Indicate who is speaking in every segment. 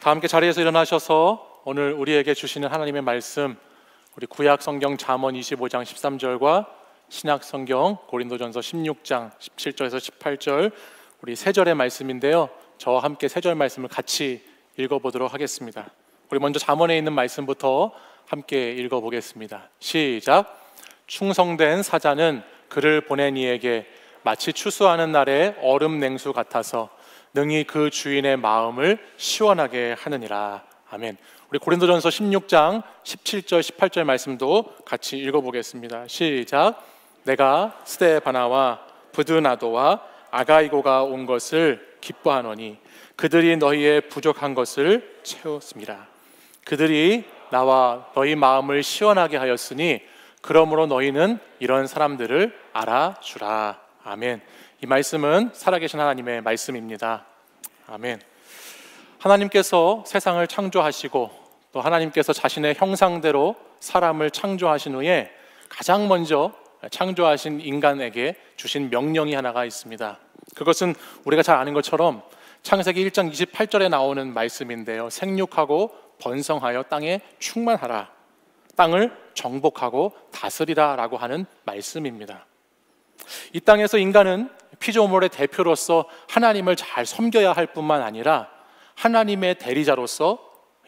Speaker 1: 다 함께 자리에서 일어나셔서 오늘 우리에게 주시는 하나님의 말씀, 우리 구약 성경 잠언 25장 13절과 신약 성경 고린도전서 16장 17절에서 18절 우리 세 절의 말씀인데요, 저와 함께 세 절 말씀을 같이 읽어보도록 하겠습니다. 우리 먼저 잠언에 있는 말씀부터 함께 읽어보겠습니다. 시작. 충성된 사자는 그를 보낸 이에게 마치 추수하는 날의 얼음 냉수 같아서 능히 그 주인의 마음을 시원하게 하느니라. 아멘. 우리 고린도전서 16장 17절 18절 말씀도 같이 읽어보겠습니다. 시작. 내가 스데바나와 브드나도와 아가이고가 온 것을 기뻐하노니 그들이 너희의 부족한 것을 채웠습니다. 그들이 나와 너희 마음을 시원하게 하였으니 그러므로 너희는 이런 사람들을 알아주라. 아멘. 이 말씀은 살아계신 하나님의 말씀입니다. 아멘. 하나님께서 세상을 창조하시고 또 하나님께서 자신의 형상대로 사람을 창조하신 후에 가장 먼저 창조하신 인간에게 주신 명령이 하나가 있습니다. 그것은 우리가 잘 아는 것처럼 창세기 1장 28절에 나오는 말씀인데요, 생육하고 번성하여 땅에 충만하라, 땅을 정복하고 다스리라 라고 하는 말씀입니다. 이 땅에서 인간은 피조물의 대표로서 하나님을 잘 섬겨야 할 뿐만 아니라 하나님의 대리자로서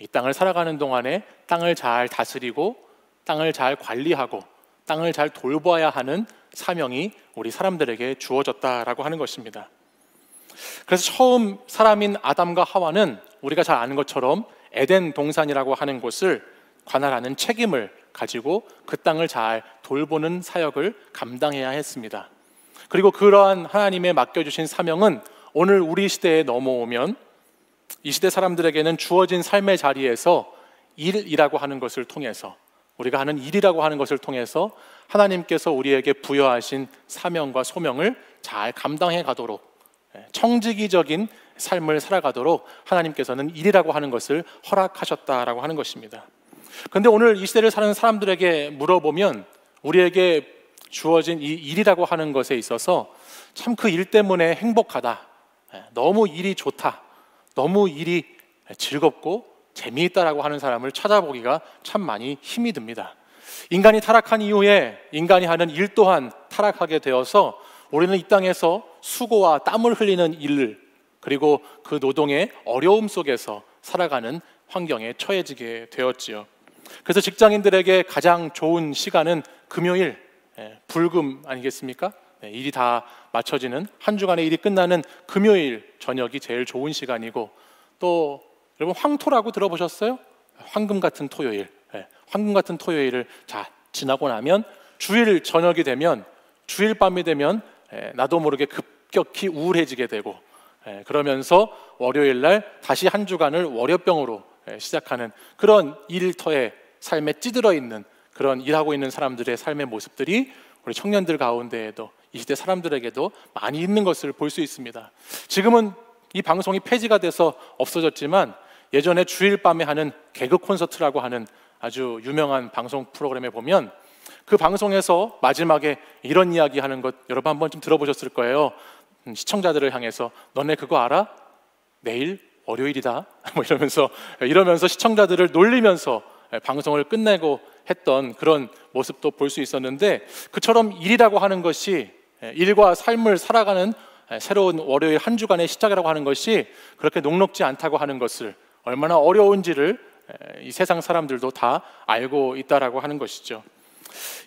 Speaker 1: 이 땅을 살아가는 동안에 땅을 잘 다스리고 땅을 잘 관리하고 땅을 잘 돌봐야 하는 사명이 우리 사람들에게 주어졌다라고 하는 것입니다. 그래서 처음 사람인 아담과 하와는 우리가 잘 아는 것처럼 에덴 동산이라고 하는 곳을 관할하는 책임을 가지고 그 땅을 잘 돌보는 사역을 감당해야 했습니다. 그리고 그러한 하나님의 맡겨주신 사명은 오늘 우리 시대에 넘어오면 이 시대 사람들에게는 주어진 삶의 자리에서 일이라고 하는 것을 통해서, 우리가 하는 일이라고 하는 것을 통해서 하나님께서 우리에게 부여하신 사명과 소명을 잘 감당해 가도록, 청지기적인 삶을 살아가도록 하나님께서는 일이라고 하는 것을 허락하셨다라고 하는 것입니다. 그런데 오늘 이 시대를 사는 사람들에게 물어보면 우리에게 주어진 이 일이라고 하는 것에 있어서 참 그 일 때문에 행복하다, 너무 일이 좋다, 너무 일이 즐겁고 재미있다라고 하는 사람을 찾아보기가 참 많이 힘이 듭니다. 인간이 타락한 이후에 인간이 하는 일 또한 타락하게 되어서 우리는 이 땅에서 수고와 땀을 흘리는 일, 그리고 그 노동의 어려움 속에서 살아가는 환경에 처해지게 되었지요. 그래서 직장인들에게 가장 좋은 시간은 금요일, 불금 아니겠습니까? 일이 다 맞춰지는, 한 주간의 일이 끝나는 금요일 저녁이 제일 좋은 시간이고, 또 여러분 황토라고 들어보셨어요? 황금 같은 토요일, 황금 같은 토요일을 지나고 나면 주일 저녁이 되면, 주일 밤이 되면 나도 모르게 급격히 우울해지게 되고, 그러면서 월요일 날 다시 한 주간을 월요병으로 시작하는 그런 일터의 삶에 찌들어 있는, 그런 일하고 있는 사람들의 삶의 모습들이 우리 청년들 가운데에도, 이 시대 사람들에게도 많이 있는 것을 볼 수 있습니다. 지금은 이 방송이 폐지가 돼서 없어졌지만 예전에 주일 밤에 하는 개그 콘서트라고 하는 아주 유명한 방송 프로그램에 보면 그 방송에서 마지막에 이런 이야기 하는 것 여러분 한번 좀 들어보셨을 거예요. 시청자들을 향해서 너네 그거 알아? 내일 월요일이다 뭐 이러면서 시청자들을 놀리면서 방송을 끝내고 했던 그런 모습도 볼 수 있었는데, 그처럼 일이라고 하는 것이, 일과 삶을 살아가는 새로운 월요일 한 주간의 시작이라고 하는 것이 그렇게 녹록지 않다고 하는 것을, 얼마나 어려운지를 이 세상 사람들도 다 알고 있다라고 하는 것이죠.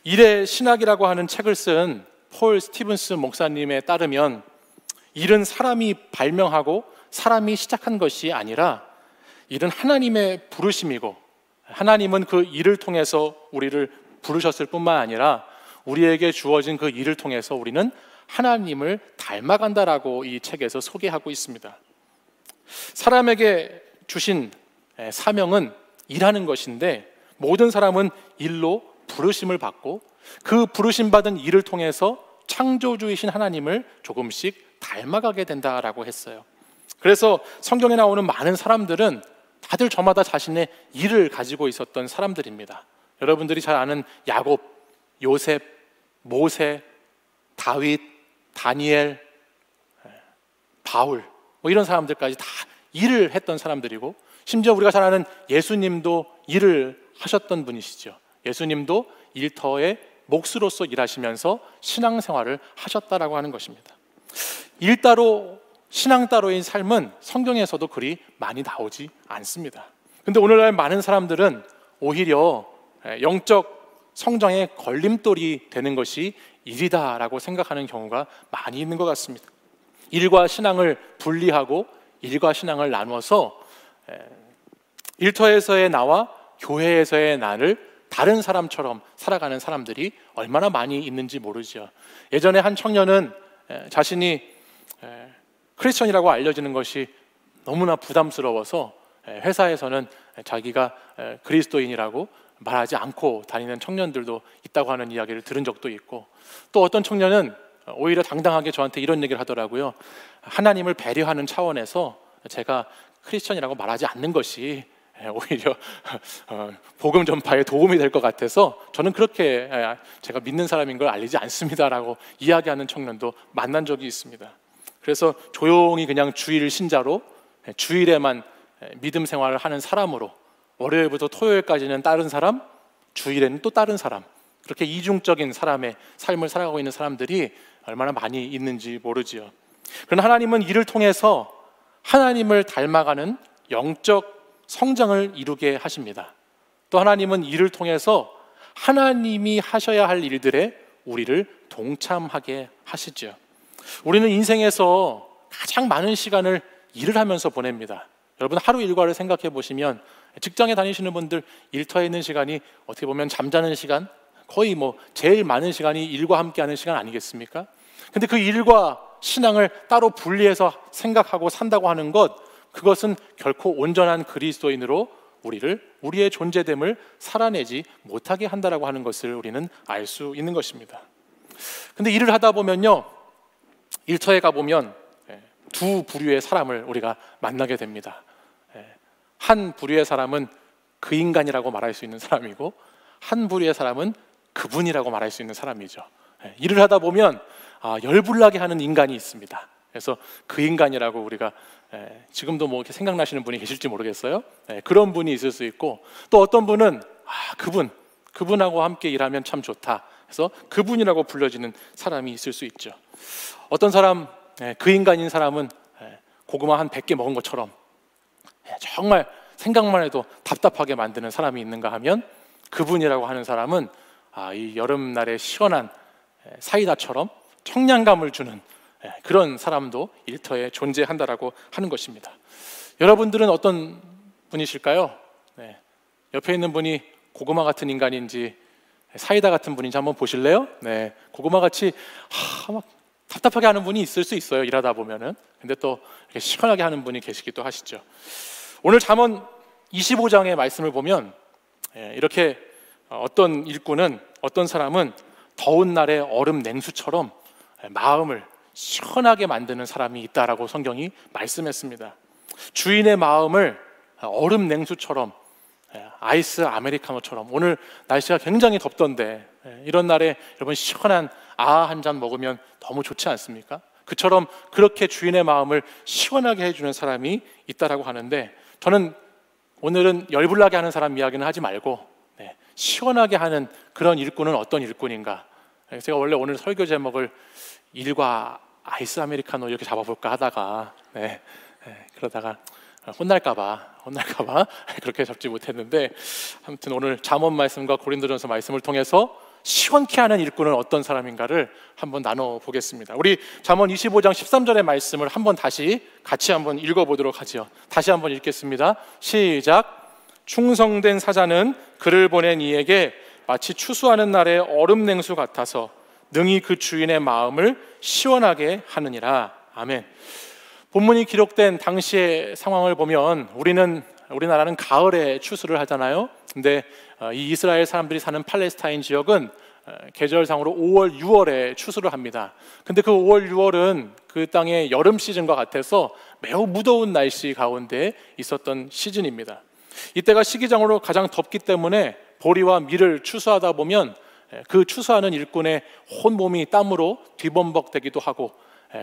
Speaker 1: 일의 신학이라고 하는 책을 쓴 폴 스티븐스 목사님에 따르면 일은 사람이 발명하고 사람이 시작한 것이 아니라 일은 하나님의 부르심이고, 하나님은 그 일을 통해서 우리를 부르셨을 뿐만 아니라 우리에게 주어진 그 일을 통해서 우리는 하나님을 닮아간다라고 이 책에서 소개하고 있습니다. 사람에게 주신 사명은 일하는 것인데, 모든 사람은 일로 부르심을 받고 그 부르심 받은 일을 통해서 창조주이신 하나님을 조금씩 닮아가게 된다라고 했어요. 그래서 성경에 나오는 많은 사람들은 다들 저마다 자신의 일을 가지고 있었던 사람들입니다. 여러분들이 잘 아는 야곱, 요셉, 모세, 다윗, 다니엘, 바울, 뭐 이런 사람들까지 다 일을 했던 사람들이고, 심지어 우리가 잘 아는 예수님도 일을 하셨던 분이시죠. 예수님도 일터의 몫으로서 일하시면서 신앙생활을 하셨다라고 하는 것입니다. 일 따로 신앙 따로인 삶은 성경에서도 그리 많이 나오지 않습니다. 근데 오늘날 많은 사람들은 오히려 영적 성장의 걸림돌이 되는 것이 일이다라고 생각하는 경우가 많이 있는 것 같습니다. 일과 신앙을 분리하고 일과 신앙을 나누어서 일터에서의 나와 교회에서의 나를 다른 사람처럼 살아가는 사람들이 얼마나 많이 있는지 모르죠. 예전에 한 청년은 자신이 크리스천이라고 알려지는 것이 너무나 부담스러워서 회사에서는 자기가 그리스도인이라고 말하지 않고 다니는 청년들도 있다고 하는 이야기를 들은 적도 있고, 또 어떤 청년은 오히려 당당하게 저한테 이런 얘기를 하더라고요. 하나님을 배려하는 차원에서 제가 크리스천이라고 말하지 않는 것이 오히려 복음 전파에 도움이 될 것 같아서 저는 그렇게 제가 믿는 사람인 걸 알리지 않습니다라고 이야기하는 청년도 만난 적이 있습니다. 그래서 조용히 그냥 주일 신자로 주일에만 믿음 생활을 하는 사람으로, 월요일부터 토요일까지는 다른 사람, 주일에는 또 다른 사람, 그렇게 이중적인 사람의 삶을 살아가고 있는 사람들이 얼마나 많이 있는지 모르지요. 그러나 하나님은 이를 통해서 하나님을 닮아가는 영적 성장을 이루게 하십니다. 또 하나님은 이를 통해서 하나님이 하셔야 할 일들에 우리를 동참하게 하시죠. 우리는 인생에서 가장 많은 시간을 일을 하면서 보냅니다. 여러분, 하루 일과를 생각해 보시면 직장에 다니시는 분들 일터에 있는 시간이 어떻게 보면 잠자는 시간, 거의 제일 많은 시간이 일과 함께하는 시간 아니겠습니까? 근데 그 일과 신앙을 따로 분리해서 생각하고 산다고 하는 것, 그것은 결코 온전한 그리스도인으로 우리의 존재됨을 살아내지 못하게 한다라고 하는 것을 우리는 알 수 있는 것입니다. 근데 일을 하다 보면요, 일터에 가보면 두 부류의 사람을 우리가 만나게 됩니다. 한 부류의 사람은 그 인간이라고 말할 수 있는 사람이고, 한 부류의 사람은 그분이라고 말할 수 있는 사람이죠. 일을 하다 보면 열불나게 하는 인간이 있습니다. 그래서 그 인간이라고 우리가 지금도 이렇게 생각나시는 분이 계실지 모르겠어요. 그런 분이 있을 수 있고, 또 어떤 분은 그분하고 함께 일하면 참 좋다, 그래서 그분이라고 불려지는 사람이 있을 수 있죠. 어떤 사람, 그 인간인 사람은 고구마 한 100개 먹은 것처럼 정말 생각만 해도 답답하게 만드는 사람이 있는가 하면, 그분이라고 하는 사람은 이 여름날의 시원한 사이다처럼 청량감을 주는 그런 사람도 일터에 존재한다라고 하는 것입니다. 여러분들은 어떤 분이실까요? 옆에 있는 분이 고구마 같은 인간인지 사이다 같은 분인지 한번 보실래요? 고구마 같이 막 답답하게 하는 분이 있을 수 있어요, 일하다 보면은. 근데 또 이렇게 시원하게 하는 분이 계시기도 하시죠. 오늘 잠언 25장의 말씀을 보면 이렇게 어떤 일꾼은, 어떤 사람은 더운 날의 얼음 냉수처럼 마음을 시원하게 만드는 사람이 있다라고 성경이 말씀했습니다. 주인의 마음을 얼음 냉수처럼, 아이스 아메리카노처럼, 오늘 날씨가 굉장히 덥던데 이런 날에 여러분 시원한 한 잔 먹으면 너무 좋지 않습니까? 그처럼 그렇게 주인의 마음을 시원하게 해주는 사람이 있다라고 하는데, 저는 오늘은 열불나게 하는 사람 이야기는 하지 말고 시원하게 하는 그런 일꾼은 어떤 일꾼인가, 제가 원래 오늘 설교 제목을 일과 아이스 아메리카노 이렇게 잡아볼까 하다가 그러다가 혼날까봐 그렇게 잡지 못했는데, 아무튼 오늘 잠언 말씀과 고린도전서 말씀을 통해서 시원케 하는 일꾼은 어떤 사람인가를 한번 나눠보겠습니다. 우리 잠언 25장 13절의 말씀을 한번 같이 한번 읽어보도록 하죠. 다시 한번 읽겠습니다. 시작. 충성된 사자는 그를 보낸 이에게 마치 추수하는 날의 얼음 냉수 같아서 능히 그 주인의 마음을 시원하게 하느니라. 아멘. 본문이 기록된 당시의 상황을 보면 우리나라는 가을에 추수를 하잖아요. 근데 이 이스라엘 사람들이 사는 팔레스타인 지역은 계절상으로 5월, 6월에 추수를 합니다. 근데 그 5월, 6월은 그 땅의 여름 시즌과 같아서 매우 무더운 날씨 가운데 있었던 시즌입니다. 이때가 시기장으로 가장 덥기 때문에 보리와 밀을 추수하다 보면 그 추수하는 일꾼의 온몸이 땀으로 뒤범벅되기도 하고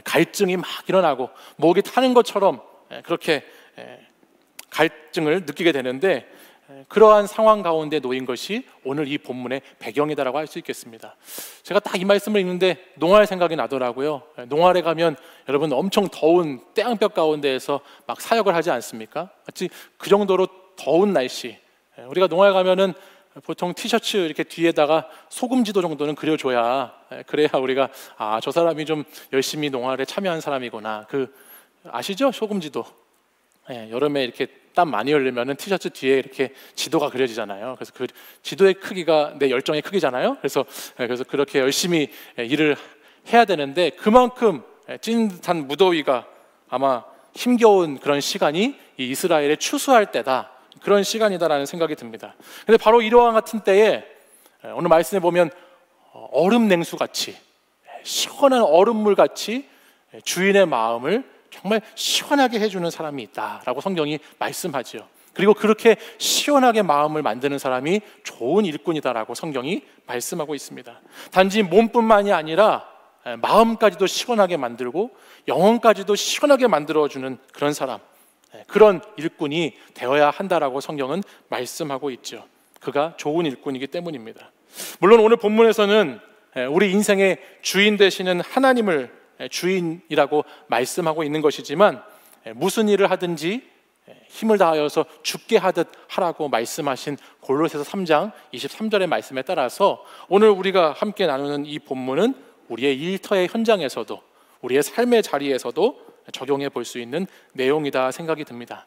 Speaker 1: 갈증이 막 일어나고 목이 타는 것처럼 그렇게 갈증을 느끼게 되는데, 그러한 상황 가운데 놓인 것이 오늘 이 본문의 배경이다라고 할 수 있겠습니다. 제가 딱 이 말씀을 읽는데 농활 생각이 나더라고요. 농활에 가면 여러분 엄청 더운 태양볕 가운데에서 막 사역을 하지 않습니까? 마치 그 정도로 더운 날씨. 우리가 농활 가면은 보통 티셔츠 이렇게 뒤에다가 소금지도 정도는 그려줘야, 그래야 우리가 저 사람이 좀 열심히 농활에 참여한 사람이구나. 아시죠? 소금지도. 여름에 이렇게 땀 많이 흘리면은 티셔츠 뒤에 이렇게 지도가 그려지잖아요. 그래서 그 지도의 크기가 내 열정의 크기잖아요. 그래서 그렇게 열심히 일을 해야 되는데, 그만큼 찐듯한 무더위가 아마 힘겨운 그런 시간이 이 이스라엘에 추수할 때다, 그런 시간이다라는 생각이 듭니다. 근데 바로 이러한 같은 때에 오늘 말씀에 보면 얼음 냉수같이, 시원한 얼음물 같이 주인의 마음을 정말 시원하게 해주는 사람이 있다라고 성경이 말씀하죠. 그리고 그렇게 시원하게 마음을 만드는 사람이 좋은 일꾼이다라고 성경이 말씀하고 있습니다. 단지 몸뿐만이 아니라 마음까지도 시원하게 만들고 영혼까지도 시원하게 만들어주는 그런 사람, 그런 일꾼이 되어야 한다라고 성경은 말씀하고 있죠. 그가 좋은 일꾼이기 때문입니다. 물론 오늘 본문에서는 우리 인생의 주인 되시는 하나님을 주인이라고 말씀하고 있는 것이지만, 무슨 일을 하든지 힘을 다하여서 죽게 하듯 하라고 말씀하신 골로새서 3장 23절의 말씀에 따라서 오늘 우리가 함께 나누는 이 본문은 우리의 일터의 현장에서도, 우리의 삶의 자리에서도 적용해 볼 수 있는 내용이다 생각이 듭니다.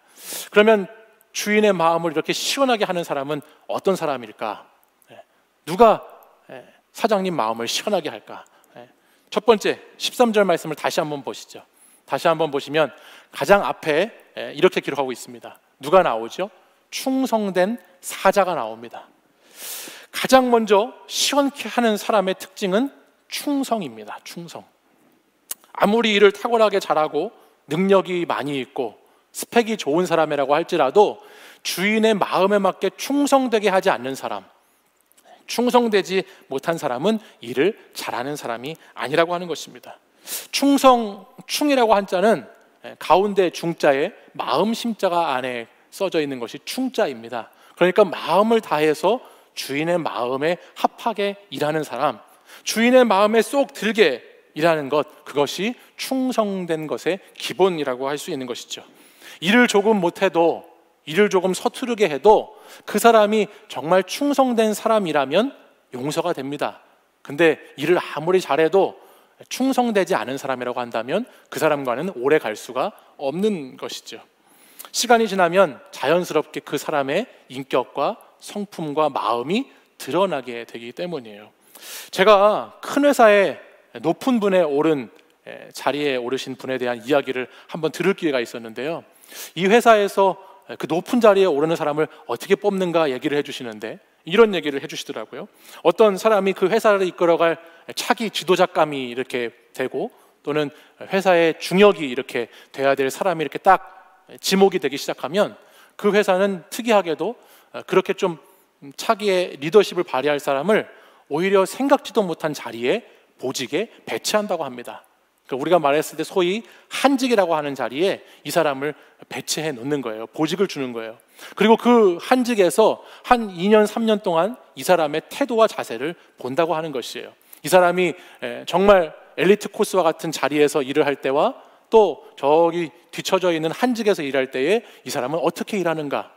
Speaker 1: 그러면 주인의 마음을 이렇게 시원하게 하는 사람은 어떤 사람일까? 누가 사장님 마음을 시원하게 할까? 첫 번째 13절 말씀을 다시 한번 보시죠. 다시 한번 보시면 가장 앞에 이렇게 기록하고 있습니다. 누가 나오죠? 충성된 사자가 나옵니다. 가장 먼저 시원케 하는 사람의 특징은 충성입니다. 충성. 아무리 일을 탁월하게 잘하고 능력이 많이 있고 스펙이 좋은 사람이라고 할지라도 주인의 마음에 맞게 충성되게 하지 않는 사람, 충성되지 못한 사람은 일을 잘하는 사람이 아니라고 하는 것입니다. 충이라고 한자는 가운데 중자에 마음 심자가 안에 써져 있는 것이 충자입니다. 그러니까 마음을 다해서 주인의 마음에 합하게 일하는 사람, 주인의 마음에 쏙 들게 일하는 것, 그것이 충성된 것의 기본이라고 할 수 있는 것이죠. 일을 조금 못해도, 일을 조금 서투르게 해도 그 사람이 정말 충성된 사람이라면 용서가 됩니다. 근데 일을 아무리 잘해도 충성되지 않은 사람이라고 한다면 그 사람과는 오래 갈 수가 없는 것이죠. 시간이 지나면 자연스럽게 그 사람의 인격과 성품과 마음이 드러나게 되기 때문이에요. 제가 큰 회사에 높은 분에 오른 자리에 오르신 분에 대한 이야기를 한번 들을 기회가 있었는데요. 이 회사에서 그 높은 자리에 오르는 사람을 어떻게 뽑는가 얘기를 해주시는데, 이런 얘기를 해주시더라고요. 어떤 사람이 그 회사를 이끌어갈 차기 지도자감이 이렇게 되고, 또는 회사의 중역이 이렇게 돼야 될 사람이 이렇게 딱 지목이 되기 시작하면 그 회사는 특이하게도 그렇게 좀 차기의 리더십을 발휘할 사람을 오히려 생각지도 못한 자리에, 보직에 배치한다고 합니다. 우리가 말했을 때 소위 한직이라고 하는 자리에 이 사람을 배치해 놓는 거예요. 보직을 주는 거예요. 그리고 그 한직에서 한 2년, 3년 동안 이 사람의 태도와 자세를 본다고 하는 것이에요. 이 사람이 정말 엘리트 코스와 같은 자리에서 일을 할 때와 또 저기 뒤처져 있는 한직에서 일할 때에 이 사람은 어떻게 일하는가,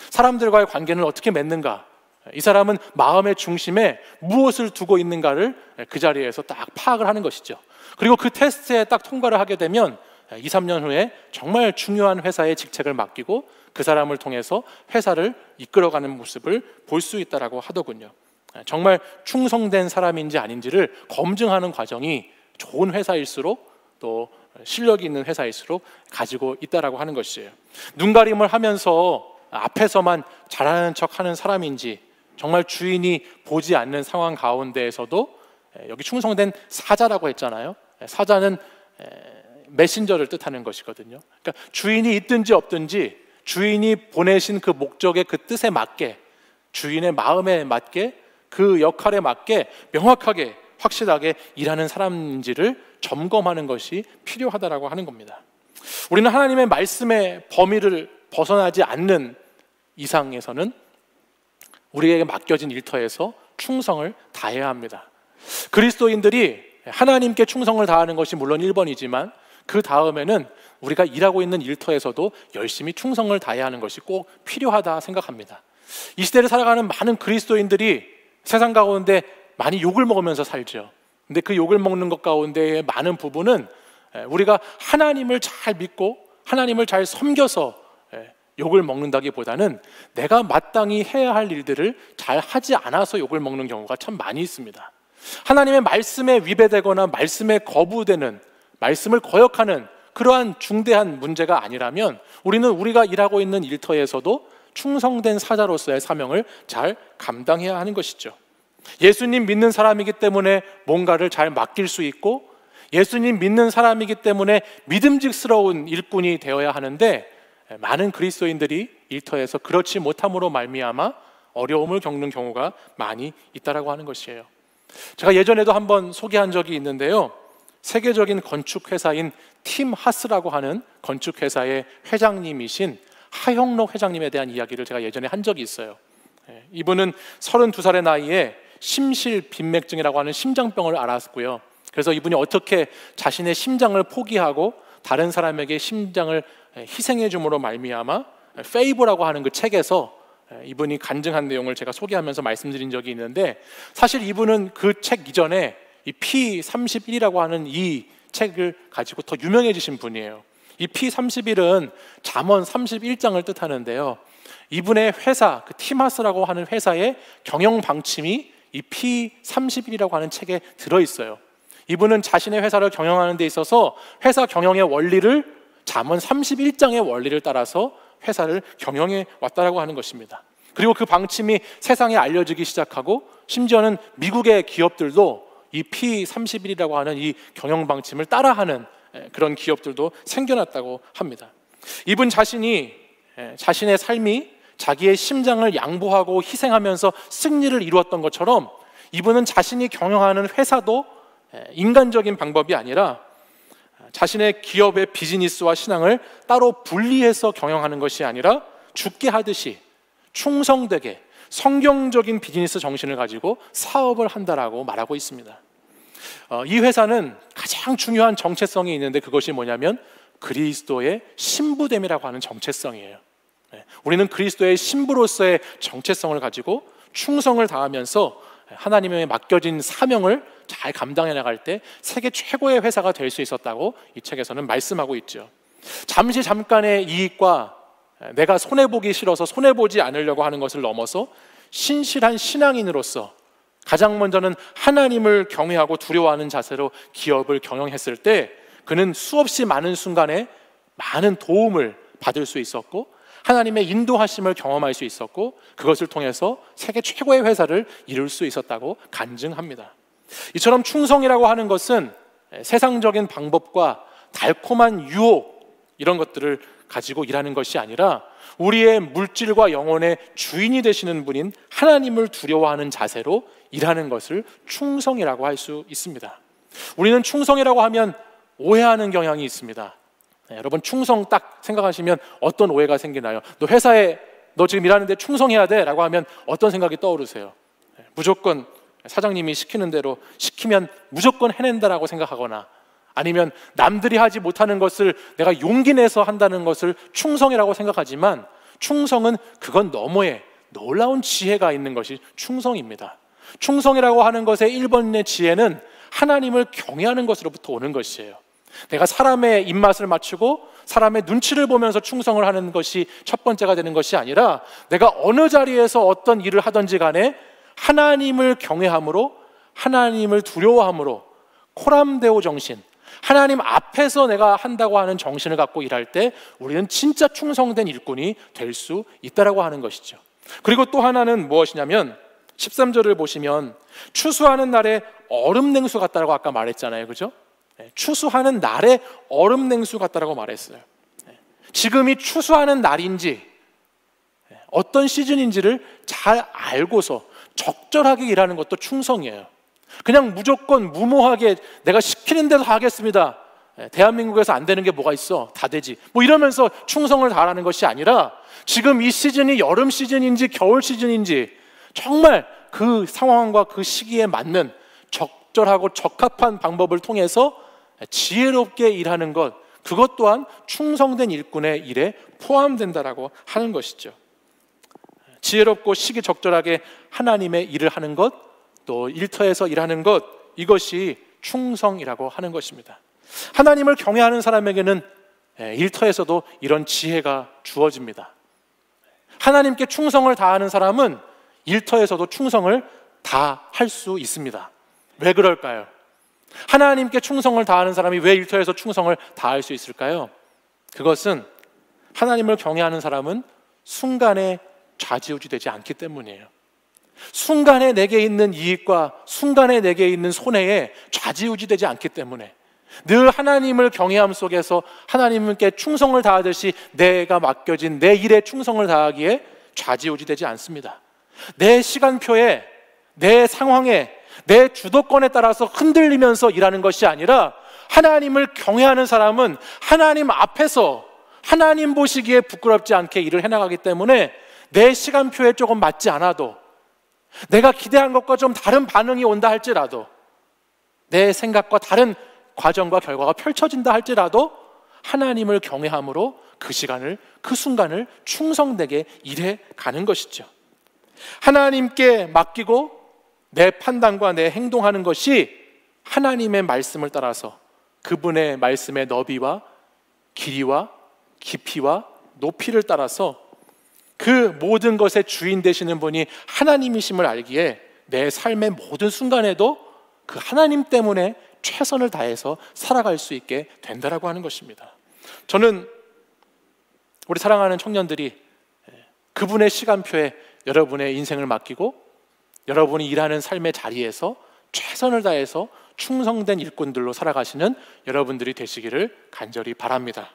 Speaker 1: 사람들과의 관계는 어떻게 맺는가, 이 사람은 마음의 중심에 무엇을 두고 있는가를 그 자리에서 딱 파악을 하는 것이죠. 그리고 그 테스트에 딱 통과를 하게 되면 2, 3년 후에 정말 중요한 회사의 직책을 맡기고 그 사람을 통해서 회사를 이끌어가는 모습을 볼 수 있다라고 하더군요. 정말 충성된 사람인지 아닌지를 검증하는 과정이 좋은 회사일수록, 또 실력이 있는 회사일수록 가지고 있다라고 하는 것이에요. 눈가림을 하면서 앞에서만 잘하는 척하는 사람인지, 정말 주인이 보지 않는 상황 가운데에서도, 여기 충성된 사자라고 했잖아요. 사자는 메신저를 뜻하는 것이거든요. 그러니까 주인이 있든지 없든지 주인이 보내신 그 목적의 그 뜻에 맞게, 주인의 마음에 맞게, 그 역할에 맞게 명확하게 확실하게 일하는 사람인지를 점검하는 것이 필요하다라고 하는 겁니다. 우리는 하나님의 말씀의 범위를 벗어나지 않는 이상에서는 우리에게 맡겨진 일터에서 충성을 다해야 합니다. 그리스도인들이 하나님께 충성을 다하는 것이 물론 1번이지만 그 다음에는 우리가 일하고 있는 일터에서도 열심히 충성을 다해야 하는 것이 꼭 필요하다 생각합니다. 이 시대를 살아가는 많은 그리스도인들이 세상 가운데 많이 욕을 먹으면서 살죠. 근데 그 욕을 먹는 것 가운데의 많은 부분은 우리가 하나님을 잘 믿고 하나님을 잘 섬겨서 욕을 먹는다기보다는 내가 마땅히 해야 할 일들을 잘 하지 않아서 욕을 먹는 경우가 참 많이 있습니다. 하나님의 말씀에 위배되거나 말씀에 거부되는, 말씀을 거역하는 그러한 중대한 문제가 아니라면 우리는 우리가 일하고 있는 일터에서도 충성된 사자로서의 사명을 잘 감당해야 하는 것이죠. 예수님 믿는 사람이기 때문에 뭔가를 잘 맡길 수 있고, 예수님 믿는 사람이기 때문에 믿음직스러운 일꾼이 되어야 하는데, 많은 그리스도인들이 일터에서 그렇지 못함으로 말미암아 어려움을 겪는 경우가 많이 있다라고 하는 것이에요. 제가 예전에도 한번 소개한 적이 있는데요, 세계적인 건축회사인 팀 하스라고 하는 건축회사의 회장님이신 하형록 회장님에 대한 이야기를 제가 예전에 한 적이 있어요. 이분은 32살의 나이에 심실빈맥증이라고 하는 심장병을 앓았고요. 그래서 이분이 어떻게 자신의 심장을 포기하고 다른 사람에게 심장을 희생해 줌으로 말미암아 페이브라고 하는 그 책에서 이분이 간증한 내용을 제가 소개하면서 말씀드린 적이 있는데, 사실 이분은 그 책 이전에 이 P31이라고 하는 이 책을 가지고 더 유명해지신 분이에요. 이 P31은 잠언 31장을 뜻하는데요, 이분의 회사, 그 티마스라고 하는 회사의 경영 방침이 이 P31이라고 하는 책에 들어있어요. 이분은 자신의 회사를 경영하는 데 있어서 회사 경영의 원리를 잠언 31장의 원리를 따라서 회사를 경영해 왔다라고 하는 것입니다. 그리고 그 방침이 세상에 알려지기 시작하고, 심지어는 미국의 기업들도 이 P31이라고 하는 이 경영 방침을 따라하는 그런 기업들도 생겨났다고 합니다. 이분 자신이 자신의 삶이 자기의 심장을 양보하고 희생하면서 승리를 이루었던 것처럼, 이분은 자신이 경영하는 회사도 인간적인 방법이 아니라 자신의 기업의 비즈니스와 신앙을 따로 분리해서 경영하는 것이 아니라 죽게 하듯이 충성되게 성경적인 비즈니스 정신을 가지고 사업을 한다라고 말하고 있습니다. 이 회사는 가장 중요한 정체성이 있는데, 그것이 뭐냐면 그리스도의 신부됨이라고 하는 정체성이에요. 우리는 그리스도의 신부로서의 정체성을 가지고 충성을 다하면서 하나님의 맡겨진 사명을 잘 감당해 나갈 때 세계 최고의 회사가 될 수 있었다고 이 책에서는 말씀하고 있죠. 잠깐의 이익과 내가 손해보기 싫어서 손해보지 않으려고 하는 것을 넘어서 신실한 신앙인으로서 가장 먼저는 하나님을 경외하고 두려워하는 자세로 기업을 경영했을 때 그는 수없이 많은 순간에 많은 도움을 받을 수 있었고, 하나님의 인도하심을 경험할 수 있었고, 그것을 통해서 세계 최고의 회사를 이룰 수 있었다고 간증합니다. 이처럼 충성이라고 하는 것은 세상적인 방법과 달콤한 유혹, 이런 것들을 가지고 일하는 것이 아니라 우리의 물질과 영혼의 주인이 되시는 분인 하나님을 두려워하는 자세로 일하는 것을 충성이라고 할 수 있습니다. 우리는 충성이라고 하면 오해하는 경향이 있습니다. 여러분, 충성 딱 생각하시면 어떤 오해가 생기나요? 너 회사에 너 지금 일하는데 충성해야 돼 라고 하면 어떤 생각이 떠오르세요? 무조건 사장님이 시키는 대로 시키면 무조건 해낸다라고 생각하거나, 아니면 남들이 하지 못하는 것을 내가 용기 내서 한다는 것을 충성이라고 생각하지만, 충성은 그건 너머에 놀라운 지혜가 있는 것이 충성입니다. 충성이라고 하는 것의 1번의 지혜는 하나님을 경외하는 것으로부터 오는 것이에요. 내가 사람의 입맛을 맞추고 사람의 눈치를 보면서 충성을 하는 것이 첫 번째가 되는 것이 아니라, 내가 어느 자리에서 어떤 일을 하든지 간에 하나님을 경외함으로, 하나님을 두려워함으로, 코람데오 정신, 하나님 앞에서 내가 한다고 하는 정신을 갖고 일할 때 우리는 진짜 충성된 일꾼이 될 수 있다라고 하는 것이죠. 그리고 또 하나는 무엇이냐면 13절을 보시면 추수하는 날에 얼음 냉수 같다라고 아까 말했잖아요, 그죠? 추수하는 날에 얼음 냉수 같다라고 말했어요. 지금이 추수하는 날인지 어떤 시즌인지를 잘 알고서 적절하게 일하는 것도 충성이에요. 그냥 무조건 무모하게 내가 시키는 대로 다 하겠습니다, 대한민국에서 안 되는 게 뭐가 있어? 다 되지. 뭐 이러면서 충성을 다하는 것이 아니라 지금 이 시즌이 여름 시즌인지 겨울 시즌인지 정말 그 상황과 그 시기에 맞는 적절하고 적합한 방법을 통해서 지혜롭게 일하는 것, 그것 또한 충성된 일꾼의 일에 포함된다라고 하는 것이죠. 지혜롭고 시기적절하게 하나님의 일을 하는 것, 또 일터에서 일하는 것, 이것이 충성이라고 하는 것입니다. 하나님을 경외하는 사람에게는 일터에서도 이런 지혜가 주어집니다. 하나님께 충성을 다하는 사람은 일터에서도 충성을 다할 수 있습니다. 왜 그럴까요? 하나님께 충성을 다하는 사람이 왜 일터에서 충성을 다할 수 있을까요? 그것은 하나님을 경외하는 사람은 순간에 좌지우지 되지 않기 때문이에요. 순간에 내게 있는 이익과 순간에 내게 있는 손해에 좌지우지 되지 않기 때문에 늘 하나님을 경외함 속에서 하나님께 충성을 다하듯이 내가 맡겨진 내 일에 충성을 다하기에 좌지우지 되지 않습니다. 내 시간표에, 내 상황에, 내 주도권에 따라서 흔들리면서 일하는 것이 아니라 하나님을 경외하는 사람은 하나님 앞에서 하나님 보시기에 부끄럽지 않게 일을 해나가기 때문에 내 시간표에 조금 맞지 않아도, 내가 기대한 것과 좀 다른 반응이 온다 할지라도, 내 생각과 다른 과정과 결과가 펼쳐진다 할지라도 하나님을 경외함으로 그 시간을, 그 순간을 충성되게 일해 가는 것이죠. 하나님께 맡기고 내 판단과 내 행동하는 것이 하나님의 말씀을 따라서 그분의 말씀의 너비와 길이와 깊이와 높이를 따라서 그 모든 것의 주인 되시는 분이 하나님이심을 알기에 내 삶의 모든 순간에도 그 하나님 때문에 최선을 다해서 살아갈 수 있게 된다라고 하는 것입니다. 저는 우리 사랑하는 청년들이 그분의 시간표에 여러분의 인생을 맡기고 여러분이 일하는 삶의 자리에서 최선을 다해서 충성된 일꾼들로 살아가시는 여러분들이 되시기를 간절히 바랍니다.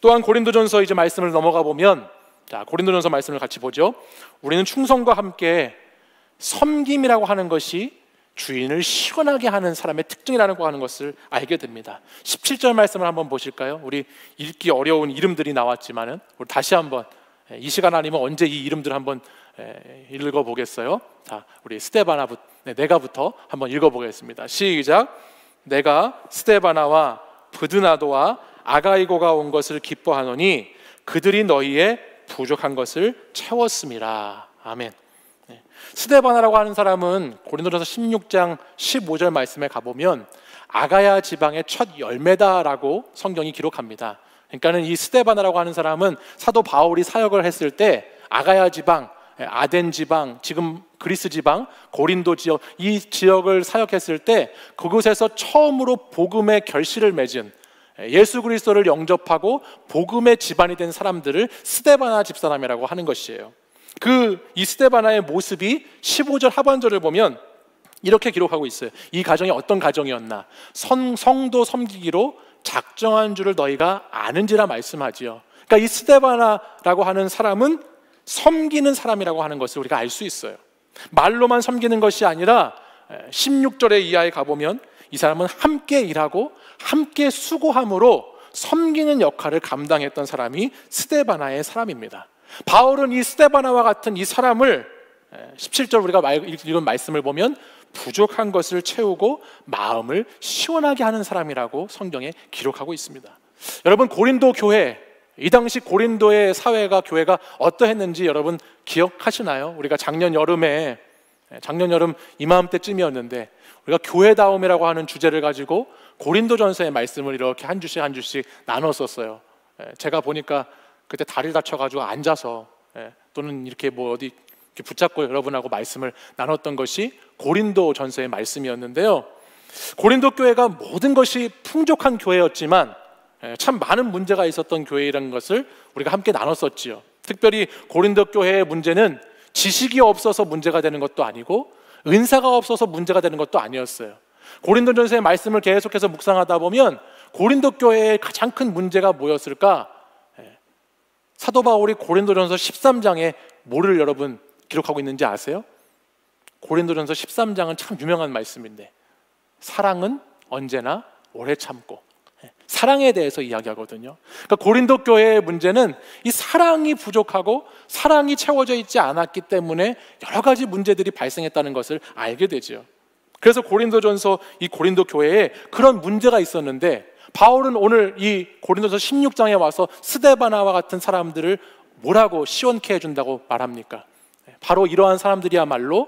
Speaker 1: 또한 고린도전서 이제 말씀을 넘어가 보면, 자, 고린도전서 말씀을 같이 보죠. 우리는 충성과 함께 섬김이라고 하는 것이 주인을 시원하게 하는 사람의 특징이라고 하는 것을 알게 됩니다. 17절 말씀을 한번 보실까요? 우리 읽기 어려운 이름들이 나왔지만은 우리 다시 한번, 이 시간 아니면 언제 이 이름들 한번 읽어보겠어요? 자, 우리 스데바나부터, 내가부터 한번 읽어보겠습니다. 시작. 내가 스데바나와 브드나도와 아가이고가 온 것을 기뻐하노니 그들이 너희의 부족한 것을 채웠음이라. 아멘. 스데바나라고 하는 사람은 고린도전서 16장 15절 말씀에 가보면 아가야 지방의 첫 열매다라고 성경이 기록합니다. 그러니까는 이 스데바나라고 하는 사람은 사도 바울이 사역을 했을 때 아가야 지방, 아덴 지방, 지금 그리스 지방, 고린도 지역, 이 지역을 사역했을 때 그곳에서 처음으로 복음의 결실을 맺은, 예수 그리스도를 영접하고 복음의 집안이 된 사람들을 스데바나 집사람이라고 하는 것이에요. 이 스데바나의 모습이 15절 하반절을 보면 이렇게 기록하고 있어요. 이 가정이 어떤 가정이었나? 성도 섬기기로 작정한 줄을 너희가 아는지라 말씀하지요. 그러니까 이 스데바나라고 하는 사람은 섬기는 사람이라고 하는 것을 우리가 알 수 있어요. 말로만 섬기는 것이 아니라 16절의 이하에 가보면 이 사람은 함께 일하고 함께 수고함으로 섬기는 역할을 감당했던 사람이 스데바나의 사람입니다. 바울은 이 스데바나와 같은 이 사람을 17절 우리가 읽은 말씀을 보면 부족한 것을 채우고 마음을 시원하게 하는 사람이라고 성경에 기록하고 있습니다. 여러분, 고린도 교회, 이 당시 고린도의 사회가, 교회가 어떠했는지 여러분 기억하시나요? 우리가 작년 여름 이맘때쯤이었는데 우리가 교회다움이라고 하는 주제를 가지고 고린도전서의 말씀을 이렇게 한 주씩 한 주씩 나눴었어요. 제가 보니까 그때 다리를 다쳐가지고 앉아서 또는 이렇게 뭐 어디 이렇게 붙잡고 여러분하고 말씀을 나눴던 것이 고린도전서의 말씀이었는데요. 고린도 교회가 모든 것이 풍족한 교회였지만 참 많은 문제가 있었던 교회라는 것을 우리가 함께 나눴었지요. 특별히 고린도 교회의 문제는 지식이 없어서 문제가 되는 것도 아니고 은사가 없어서 문제가 되는 것도 아니었어요. 고린도전서의 말씀을 계속해서 묵상하다 보면 고린도 교회의 가장 큰 문제가 뭐였을까? 사도 바울이 고린도전서 13장에 뭐를 여러분 기록하고 있는지 아세요? 고린도전서 13장은 참 유명한 말씀인데 사랑은 언제나 오래 참고 사랑에 대해서 이야기하거든요. 그러니까 고린도 교회의 문제는 이 사랑이 부족하고 사랑이 채워져 있지 않았기 때문에 여러 가지 문제들이 발생했다는 것을 알게 되죠. 그래서 고린도전서 이 고린도 교회에 그런 문제가 있었는데 바울은 오늘 이 고린도서 16장에 와서 스데바나와 같은 사람들을 뭐라고 시원케 해준다고 말합니까? 바로 이러한 사람들이야말로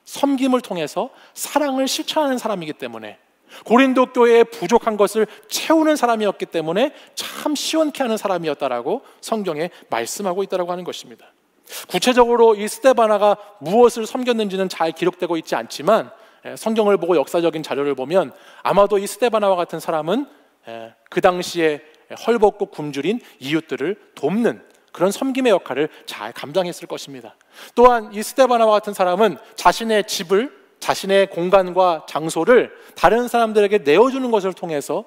Speaker 1: 섬김을 통해서 사랑을 실천하는 사람이기 때문에, 고린도 교회에 부족한 것을 채우는 사람이었기 때문에 참 시원케 하는 사람이었다라고 성경에 말씀하고 있다고 하는 것입니다. 구체적으로 이 스데바나가 무엇을 섬겼는지는 잘 기록되고 있지 않지만 성경을 보고 역사적인 자료를 보면 아마도 이 스데바나와 같은 사람은 그 당시에 헐벗고 굶주린 이웃들을 돕는 그런 섬김의 역할을 잘 감당했을 것입니다. 또한 이 스데바나와 같은 사람은 자신의 집을, 자신의 공간과 장소를 다른 사람들에게 내어주는 것을 통해서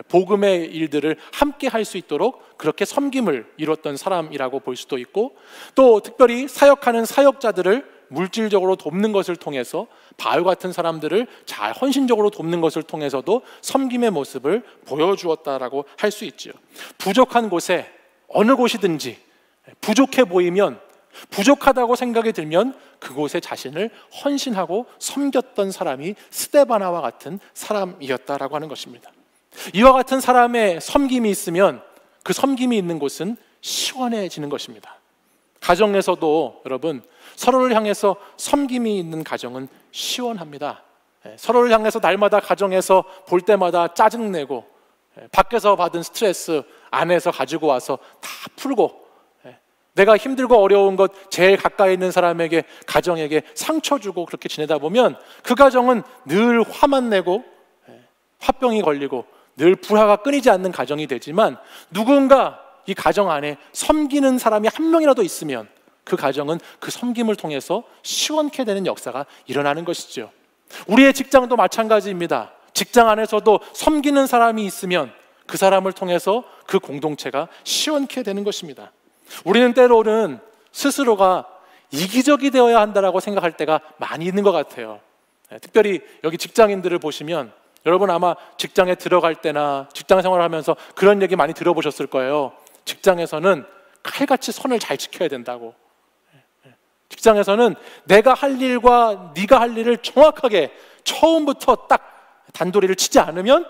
Speaker 1: 복음의 일들을 함께 할 수 있도록 그렇게 섬김을 이뤘던 사람이라고 볼 수도 있고, 또 특별히 사역하는 사역자들을 물질적으로 돕는 것을 통해서 바울 같은 사람들을 잘 헌신적으로 돕는 것을 통해서도 섬김의 모습을 보여주었다라고 할 수 있죠. 부족한 곳에 어느 곳이든지 부족해 보이면, 부족하다고 생각이 들면 그곳에 자신을 헌신하고 섬겼던 사람이 스데바나와 같은 사람이었다라고 하는 것입니다. 이와 같은 사람의 섬김이 있으면 그 섬김이 있는 곳은 시원해지는 것입니다. 가정에서도 여러분, 서로를 향해서 섬김이 있는 가정은 시원합니다. 서로를 향해서 날마다 가정에서 볼 때마다 짜증내고 밖에서 받은 스트레스 안에서 가지고 와서 다 풀고, 내가 힘들고 어려운 것 제일 가까이 있는 사람에게, 가정에게 상처 주고 그렇게 지내다 보면 그 가정은 늘 화만 내고 화병이 걸리고 늘 불화가 끊이지 않는 가정이 되지만, 누군가 이 가정 안에 섬기는 사람이 한 명이라도 있으면 그 가정은 그 섬김을 통해서 시원케 되는 역사가 일어나는 것이죠. 우리의 직장도 마찬가지입니다. 직장 안에서도 섬기는 사람이 있으면 그 사람을 통해서 그 공동체가 시원케 되는 것입니다. 우리는 때로는 스스로가 이기적이 되어야 한다라고 생각할 때가 많이 있는 것 같아요. 특별히 여기 직장인들을 보시면 여러분 아마 직장에 들어갈 때나 직장 생활을 하면서 그런 얘기 많이 들어보셨을 거예요. 직장에서는 칼같이 선을 잘 지켜야 된다고. 직장에서는 내가 할 일과 네가 할 일을 정확하게 처음부터 딱 단도리를 치지 않으면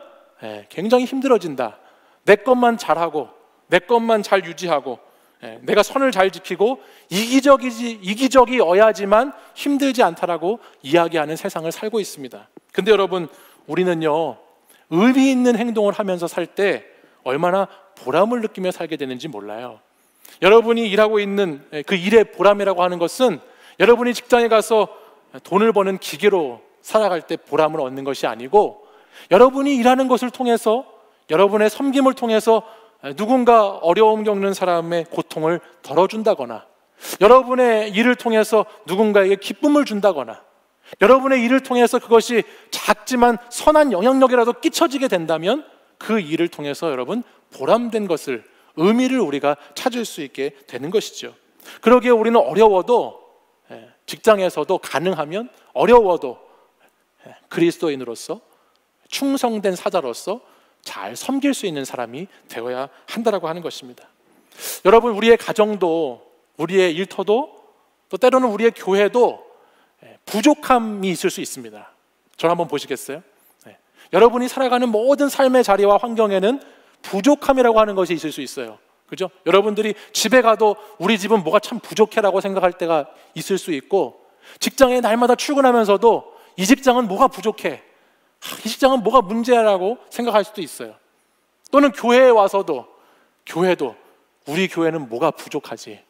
Speaker 1: 굉장히 힘들어진다. 내 것만 잘하고 내 것만 잘 유지하고 내가 선을 잘 지키고 이기적이어야지만 힘들지 않다라고 이야기하는 세상을 살고 있습니다. 근데 여러분, 우리는요, 의미 있는 행동을 하면서 살 때 얼마나 보람을 느끼며 살게 되는지 몰라요. 여러분이 일하고 있는 그 일의 보람이라고 하는 것은 여러분이 직장에 가서 돈을 버는 기계로 살아갈 때 보람을 얻는 것이 아니고, 여러분이 일하는 것을 통해서, 여러분의 섬김을 통해서 누군가 어려움 겪는 사람의 고통을 덜어준다거나, 여러분의 일을 통해서 누군가에게 기쁨을 준다거나, 여러분의 일을 통해서 그것이 작지만 선한 영향력이라도 끼쳐지게 된다면 그 일을 통해서 여러분 보람된 것을, 의미를 우리가 찾을 수 있게 되는 것이죠. 그러기에 우리는 어려워도, 직장에서도 가능하면 어려워도 그리스도인으로서, 충성된 사자로서 잘 섬길 수 있는 사람이 되어야 한다라고 하는 것입니다. 여러분, 우리의 가정도, 우리의 일터도, 또 때로는 우리의 교회도 부족함이 있을 수 있습니다. 저를 한번 보시겠어요? 여러분이 살아가는 모든 삶의 자리와 환경에는 부족함이라고 하는 것이 있을 수 있어요. 그죠? 여러분들이 집에 가도 우리 집은 뭐가 참 부족해라고 생각할 때가 있을 수 있고, 직장에 날마다 출근하면서도 이 직장은 뭐가 부족해, 이 직장은 뭐가 문제라고 생각할 수도 있어요. 또는 교회에 와서도, 교회도 우리 교회는 뭐가 부족하지,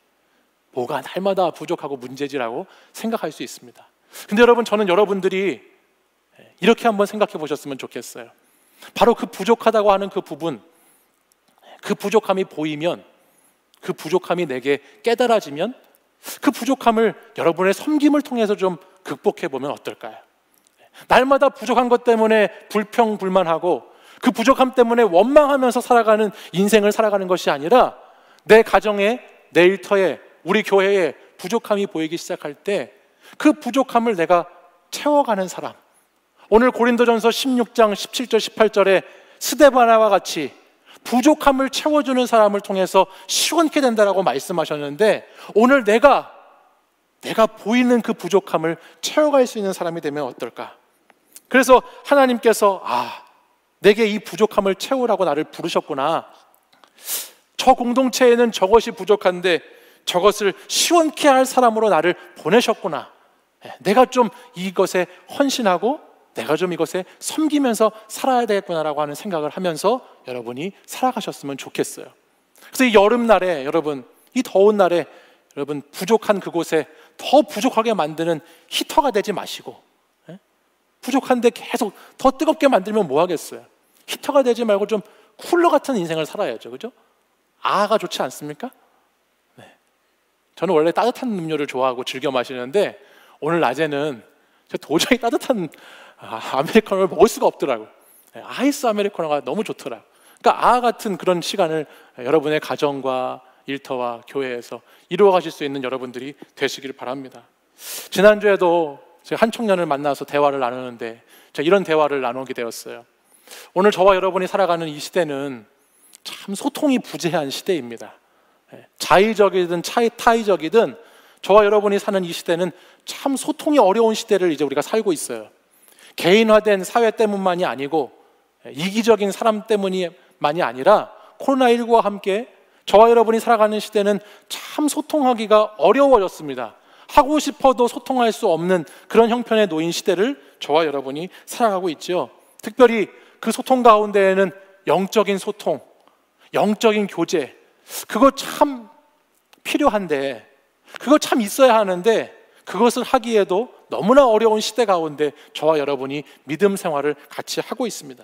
Speaker 1: 뭐가 날마다 부족하고 문제지라고 생각할 수 있습니다. 근데 여러분, 저는 여러분들이 이렇게 한번 생각해 보셨으면 좋겠어요. 바로 그 부족하다고 하는 그 부분, 그 부족함이 보이면, 그 부족함이 내게 깨달아지면 그 부족함을 여러분의 섬김을 통해서 좀 극복해 보면 어떨까요? 날마다 부족한 것 때문에 불평불만하고 그 부족함 때문에 원망하면서 살아가는 인생을 살아가는 것이 아니라, 내 가정에, 내 일터에, 우리 교회에 부족함이 보이기 시작할 때 그 부족함을 내가 채워가는 사람, 오늘 고린도전서 16장 17절 18절에 스데바나와 같이 부족함을 채워주는 사람을 통해서 시원케 된다라고 말씀하셨는데, 오늘 내가 보이는 그 부족함을 채워갈 수 있는 사람이 되면 어떨까? 그래서 하나님께서 내게 이 부족함을 채우라고 나를 부르셨구나. 저 공동체에는 저것이 부족한데 저것을 시원케 할 사람으로 나를 보내셨구나. 내가 좀 이것에 헌신하고 내가 좀 이것에 섬기면서 살아야 되겠구나라고 하는 생각을 하면서 여러분이 살아가셨으면 좋겠어요. 그래서 이 여름날에 여러분, 이 더운 날에 여러분, 부족한 그곳에 더 부족하게 만드는 히터가 되지 마시고, 부족한데 계속 더 뜨겁게 만들면 뭐 하겠어요? 히터가 되지 말고 좀 쿨러 같은 인생을 살아야죠. 그죠? 아가 좋지 않습니까? 저는 원래 따뜻한 음료를 좋아하고 즐겨 마시는데 오늘 낮에는 도저히 따뜻한 아메리카노를 먹을 수가 없더라고요. 아이스 아메리카노가 너무 좋더라고요. 그러니까 아 같은 그런 시간을 여러분의 가정과 일터와 교회에서 이루어 가실 수 있는 여러분들이 되시기를 바랍니다. 지난주에도 제가 한 청년을 만나서 대화를 나누는데 제가 이런 대화를 나누게 되었어요. 오늘 저와 여러분이 살아가는 이 시대는 참 소통이 부재한 시대입니다. 자의적이든 타의적이든 저와 여러분이 사는 이 시대는 참 소통이 어려운 시대를 이제 우리가 살고 있어요. 개인화된 사회 때문만이 아니고 이기적인 사람 때문만이 아니라 코로나19와 함께 저와 여러분이 살아가는 시대는 참 소통하기가 어려워졌습니다. 하고 싶어도 소통할 수 없는 그런 형편에 놓인 시대를 저와 여러분이 살아가고 있죠. 특별히 그 소통 가운데에는 영적인 소통, 영적인 교제, 그거 참 필요한데, 그거 참 있어야 하는데 그것을 하기에도 너무나 어려운 시대 가운데 저와 여러분이 믿음 생활을 같이 하고 있습니다.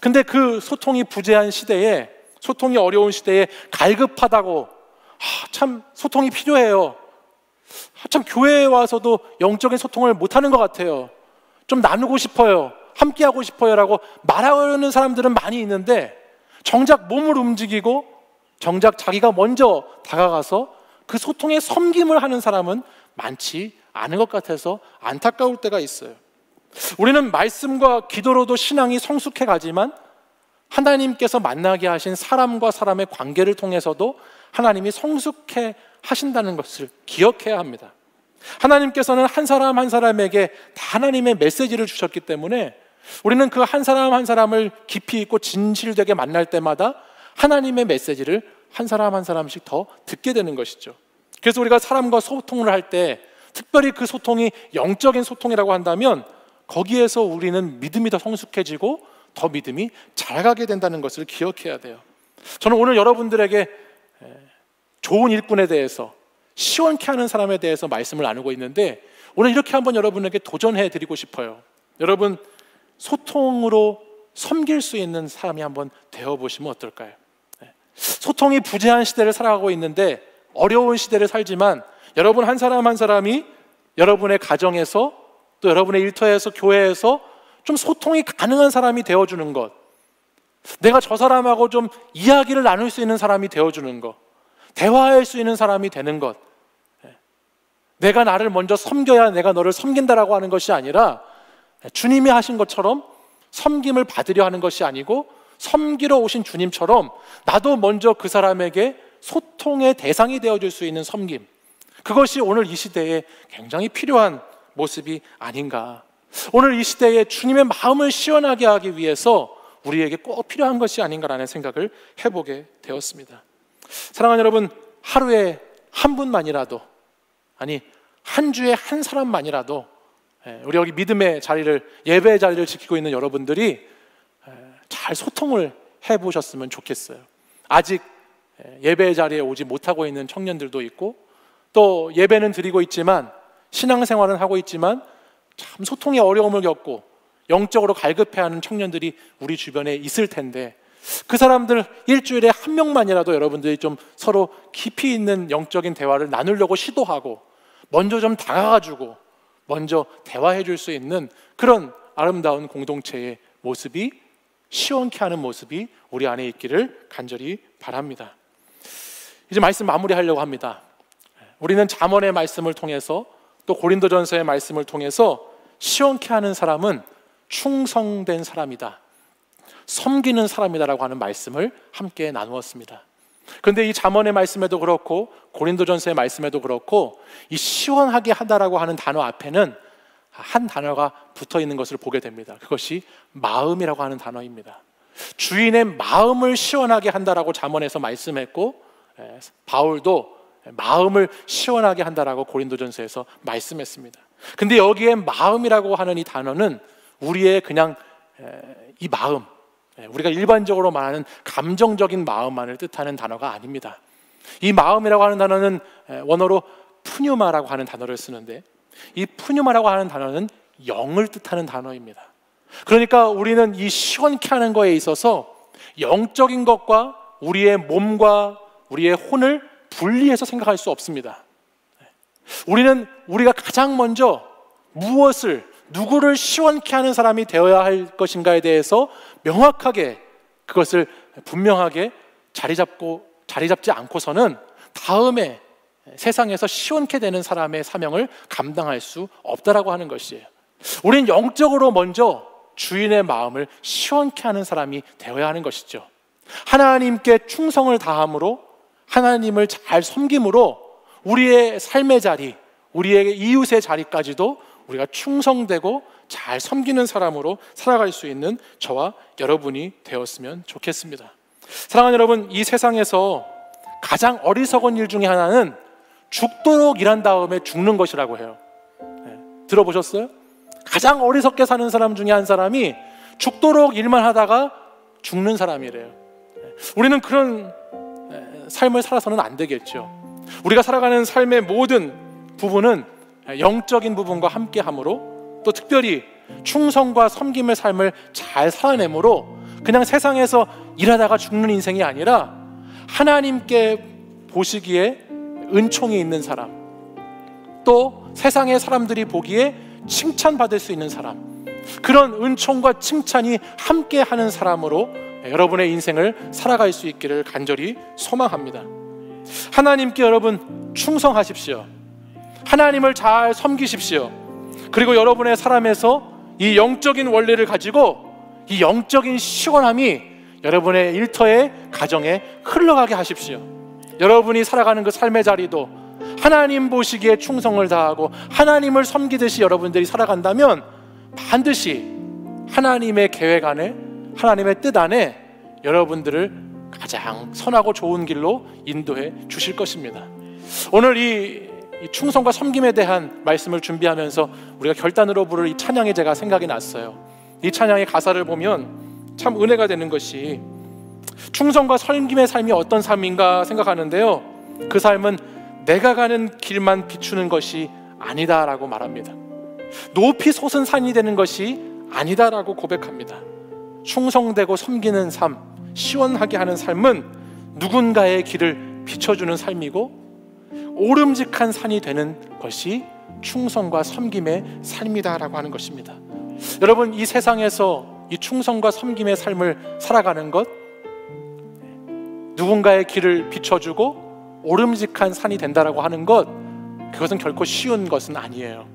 Speaker 1: 근데 그 소통이 부재한 시대에, 소통이 어려운 시대에 갈급하다고 참 소통이 필요해요, 참 교회에 와서도 영적인 소통을 못하는 것 같아요, 좀 나누고 싶어요, 함께하고 싶어요 라고 말하는 사람들은 많이 있는데 정작 몸을 움직이고 정작 자기가 먼저 다가가서 그 소통에 섬김을 하는 사람은 많지 않은 것 같아서 안타까울 때가 있어요. 우리는 말씀과 기도로도 신앙이 성숙해 가지만 하나님께서 만나게 하신 사람과 사람의 관계를 통해서도 하나님이 성숙해 하신다는 것을 기억해야 합니다. 하나님께서는 한 사람 한 사람에게 다 하나님의 메시지를 주셨기 때문에 우리는 그 한 사람 한 사람을 깊이 있고 진실되게 만날 때마다 하나님의 메시지를 한 사람 한 사람씩 더 듣게 되는 것이죠. 그래서 우리가 사람과 소통을 할 때 특별히 그 소통이 영적인 소통이라고 한다면 거기에서 우리는 믿음이 더 성숙해지고 더 믿음이 자라가게 된다는 것을 기억해야 돼요. 저는 오늘 여러분들에게 좋은 일꾼에 대해서, 시원케 하는 사람에 대해서 말씀을 나누고 있는데 오늘 이렇게 한번 여러분에게 도전해 드리고 싶어요. 여러분, 소통으로 섬길 수 있는 사람이 한번 되어보시면 어떨까요? 소통이 부재한 시대를 살아가고 있는데 어려운 시대를 살지만 여러분 한 사람 한 사람이 여러분의 가정에서 또 여러분의 일터에서 교회에서 좀 소통이 가능한 사람이 되어주는 것, 내가 저 사람하고 좀 이야기를 나눌 수 있는 사람이 되어주는 것, 대화할 수 있는 사람이 되는 것, 내가 나를 먼저 섬겨야 내가 너를 섬긴다라고 하는 것이 아니라 주님이 하신 것처럼 섬김을 받으려 하는 것이 아니고 섬기러 오신 주님처럼 나도 먼저 그 사람에게 소통의 대상이 되어줄 수 있는 섬김, 그것이 오늘 이 시대에 굉장히 필요한 모습이 아닌가. 오늘 이 시대에 주님의 마음을 시원하게 하기 위해서 우리에게 꼭 필요한 것이 아닌가라는 생각을 해보게 되었습니다. 사랑하는 여러분, 하루에 한 분만이라도, 아니 한 주에 한 사람만이라도 우리 여기 믿음의 자리를, 예배의 자리를 지키고 있는 여러분들이 잘 소통을 해보셨으면 좋겠어요. 아직 예배의 자리에 오지 못하고 있는 청년들도 있고 또 예배는 드리고 있지만 신앙생활은 하고 있지만 참 소통의 어려움을 겪고 영적으로 갈급해하는 청년들이 우리 주변에 있을 텐데 그 사람들 일주일에 한 명만이라도 여러분들이 좀 서로 깊이 있는 영적인 대화를 나누려고 시도하고 먼저 좀 다가가주고 먼저 대화해 줄 수 있는 그런 아름다운 공동체의 모습이, 시원케 하는 모습이 우리 안에 있기를 간절히 바랍니다. 이제 말씀 마무리하려고 합니다. 우리는 잠언의 말씀을 통해서 또 고린도전서의 말씀을 통해서 시원케 하는 사람은 충성된 사람이다, 섬기는 사람이다라고 하는 말씀을 함께 나누었습니다. 그런데 이 잠언의 말씀에도 그렇고 고린도전서의 말씀에도 그렇고 이 시원하게 하다라고 하는 단어 앞에는 한 단어가 붙어 있는 것을 보게 됩니다. 그것이 마음이라고 하는 단어입니다. 주인의 마음을 시원하게 한다라고 잠언에서 말씀했고, 바울도 마음을 시원하게 한다라고 고린도전서에서 말씀했습니다. 근데 여기에 마음이라고 하는 이 단어는 우리의 그냥 이 마음, 우리가 일반적으로 말하는 감정적인 마음만을 뜻하는 단어가 아닙니다. 이 마음이라고 하는 단어는 원어로 푸뉴마라고 하는 단어를 쓰는데, 이 푸뉴마라고 하는 단어는 영을 뜻하는 단어입니다. 그러니까 우리는 이 시원케 하는 거에 있어서 영적인 것과 우리의 몸과 우리의 혼을 분리해서 생각할 수 없습니다. 우리가 가장 먼저 무엇을, 누구를 시원케 하는 사람이 되어야 할 것인가에 대해서 명확하게 그것을 분명하게 자리 잡지 않고서는 다음에 세상에서 시원케 되는 사람의 사명을 감당할 수 없다라고 하는 것이에요. 우리는 영적으로 먼저 주인의 마음을 시원케 하는 사람이 되어야 하는 것이죠. 하나님께 충성을 다함으로, 하나님을 잘 섬김으로 우리의 삶의 자리, 우리의 이웃의 자리까지도 우리가 충성되고 잘 섬기는 사람으로 살아갈 수 있는 저와 여러분이 되었으면 좋겠습니다. 사랑하는 여러분, 이 세상에서 가장 어리석은 일 중에 하나는 죽도록 일한 다음에 죽는 것이라고 해요. 들어보셨어요? 가장 어리석게 사는 사람 중에 한 사람이 죽도록 일만 하다가 죽는 사람이래요. 우리는 그런 삶을 살아서는 안 되겠죠. 우리가 살아가는 삶의 모든 부분은 영적인 부분과 함께함으로, 또 특별히 충성과 섬김의 삶을 잘 살아내므로 그냥 세상에서 일하다가 죽는 인생이 아니라 하나님께 보시기에 은총이 있는 사람, 또 세상의 사람들이 보기에 칭찬받을 수 있는 사람, 그런 은총과 칭찬이 함께하는 사람으로 여러분의 인생을 살아갈 수 있기를 간절히 소망합니다. 하나님께 여러분 충성하십시오. 하나님을 잘 섬기십시오. 그리고 여러분의 삶에서 이 영적인 원리를 가지고 이 영적인 시원함이 여러분의 일터에, 가정에 흘러가게 하십시오. 여러분이 살아가는 그 삶의 자리도 하나님 보시기에 충성을 다하고 하나님을 섬기듯이 여러분들이 살아간다면 반드시 하나님의 계획 안에, 하나님의 뜻 안에 여러분들을 가장 선하고 좋은 길로 인도해 주실 것입니다. 오늘 이 충성과 섬김에 대한 말씀을 준비하면서 우리가 결단으로 부를 이 찬양이 제가 생각이 났어요. 이 찬양의 가사를 보면 참 은혜가 되는 것이, 충성과 섬김의 삶이 어떤 삶인가 생각하는데요, 그 삶은 내가 가는 길만 비추는 것이 아니다라고 말합니다. 높이 솟은 산이 되는 것이 아니다라고 고백합니다. 충성되고 섬기는 삶, 시원하게 하는 삶은 누군가의 길을 비춰주는 삶이고, 오름직한 산이 되는 것이 충성과 섬김의 삶이다라고 하는 것입니다. 여러분, 이 세상에서 이 충성과 섬김의 삶을 살아가는 것, 누군가의 길을 비춰주고 오름직한 산이 된다라고 하는 것, 그것은 결코 쉬운 것은 아니에요.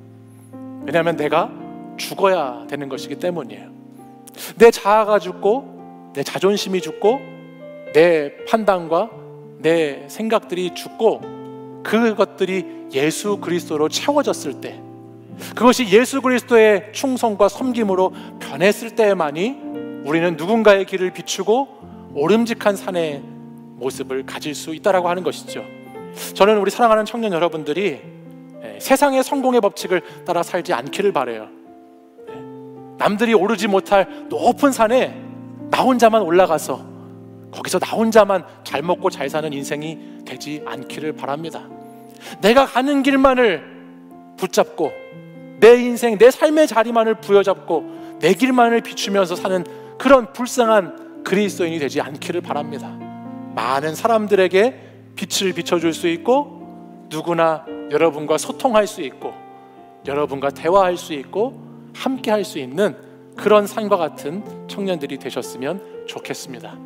Speaker 1: 왜냐하면 내가 죽어야 되는 것이기 때문이에요. 내 자아가 죽고, 내 자존심이 죽고, 내 판단과 내 생각들이 죽고, 그것들이 예수 그리스도로 채워졌을 때, 그것이 예수 그리스도의 충성과 섬김으로 변했을 때만이 우리는 누군가의 길을 비추고 오름직한 산의 모습을 가질 수 있다라고 하는 것이죠. 저는 우리 사랑하는 청년 여러분들이 세상의 성공의 법칙을 따라 살지 않기를 바라요. 남들이 오르지 못할 높은 산에 나 혼자만 올라가서 거기서 나 혼자만 잘 먹고 잘 사는 인생이 되지 않기를 바랍니다. 내가 가는 길만을 붙잡고 내 인생, 내 삶의 자리만을 부여잡고 내 길만을 비추면서 사는 그런 불쌍한 그리스도인이 되지 않기를 바랍니다. 많은 사람들에게 빛을 비춰줄 수 있고, 누구나 여러분과 소통할 수 있고, 여러분과 대화할 수 있고, 함께 할 수 있는 그런 삶과 같은 청년들이 되셨으면 좋겠습니다.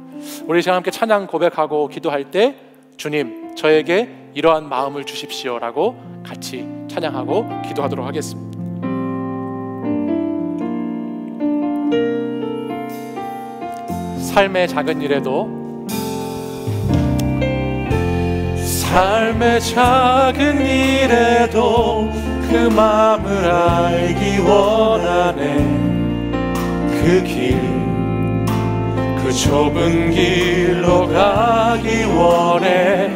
Speaker 1: 우리 지금 함께 찬양 고백하고 기도할 때, 주님 저에게 이러한 마음을 주십시오 라고 같이 찬양하고 기도하도록 하겠습니다. 삶의 작은 일에도 그 마음을 알기 원하네. 그 좁은 길로 가기 원해.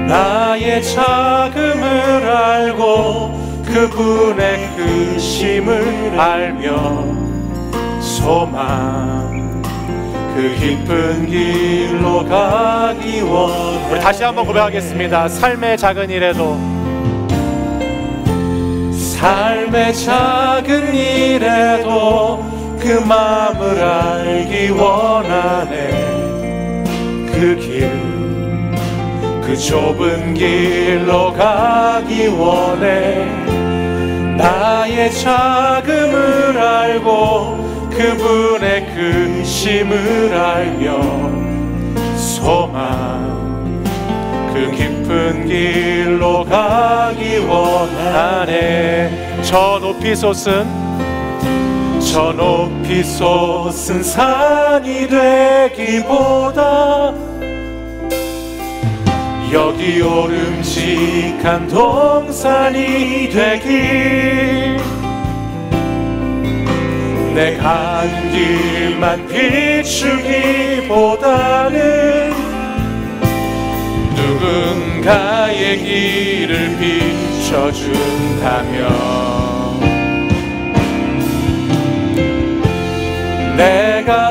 Speaker 1: 나의 작음을 알고 그분의 크심을 알며 소망 그 깊은 길로 가기 원해. 우리 다시 한번 고백하겠습니다. 삶의 작은 일에도 그 마음을 알기 원하네. 그 좁은 길로 가기 원해. 나의 작음을 알고 그분의 크심을 알며 소망 그 깊은 길로 가기 원하네. 저 높이 솟은 산이 되기보다 여기 오름직한 동산이 되길. 내 가는 길만 비추기보다는 누군가의 길을 비춰준다면 내가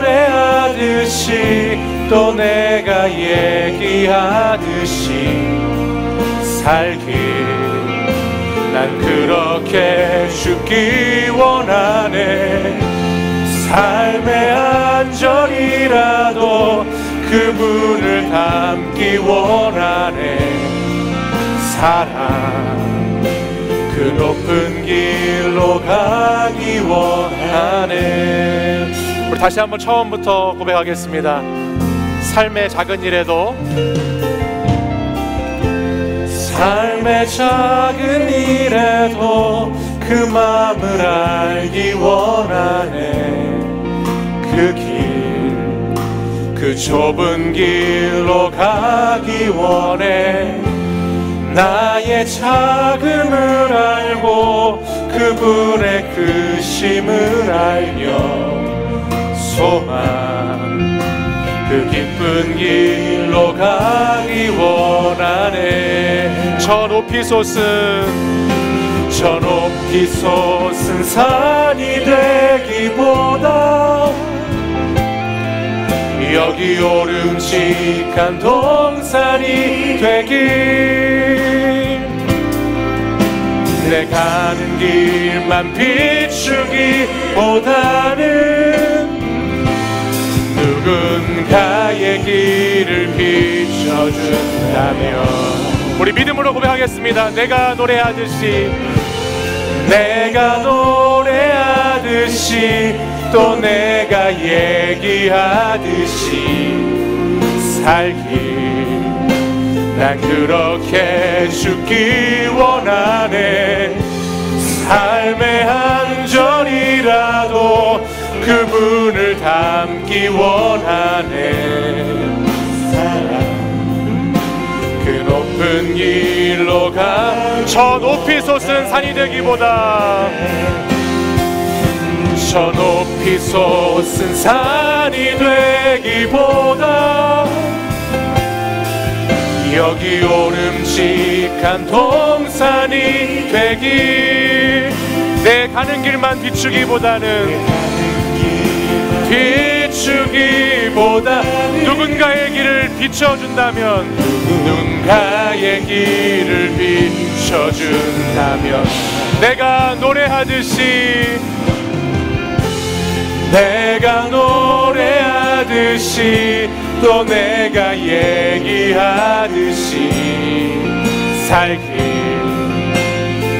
Speaker 1: 노래하듯이 또 내가 얘기하듯이 살길 난 그렇게 죽기 원하네. 삶의 한 절이라도 그분을 닮기 원하네. 사랑 그 높은 길로 가기 원하네. 우리 다시 한번 처음부터 고백하겠습니다. 삶의 작은 일에도 그 마음을 알기 원하네. 그 좁은 길로 가기 원해. 나의 작음을 알고 그분의 크심을 알며 소망 그 깊은 길로 가기 원하네. 저 높이 솟은 산이 되기보다 여기 오름직한 동산이 되길. 내 가는 길만 비추기보다는 누군가의 길을 비춰준다면 우리 믿음으로 고백하겠습니다. 내가 노래하듯이 또 내가 얘기하듯이 살길 난 그렇게 죽기 원하네. 삶의 한 절이라도 그분을 닮기 원하네. 사랑 그 높은 길로 저 높이 솟은 산이 되기보다 저 높이 솟은 산이 되기보다 여기 오름직한 동산이 되길. 내 가는 길만 비추기보다 누군가의 길을 비춰준다면 누군가의 길을 비춰준다면 내가 노래하듯이 또 내가 얘기하듯이 살길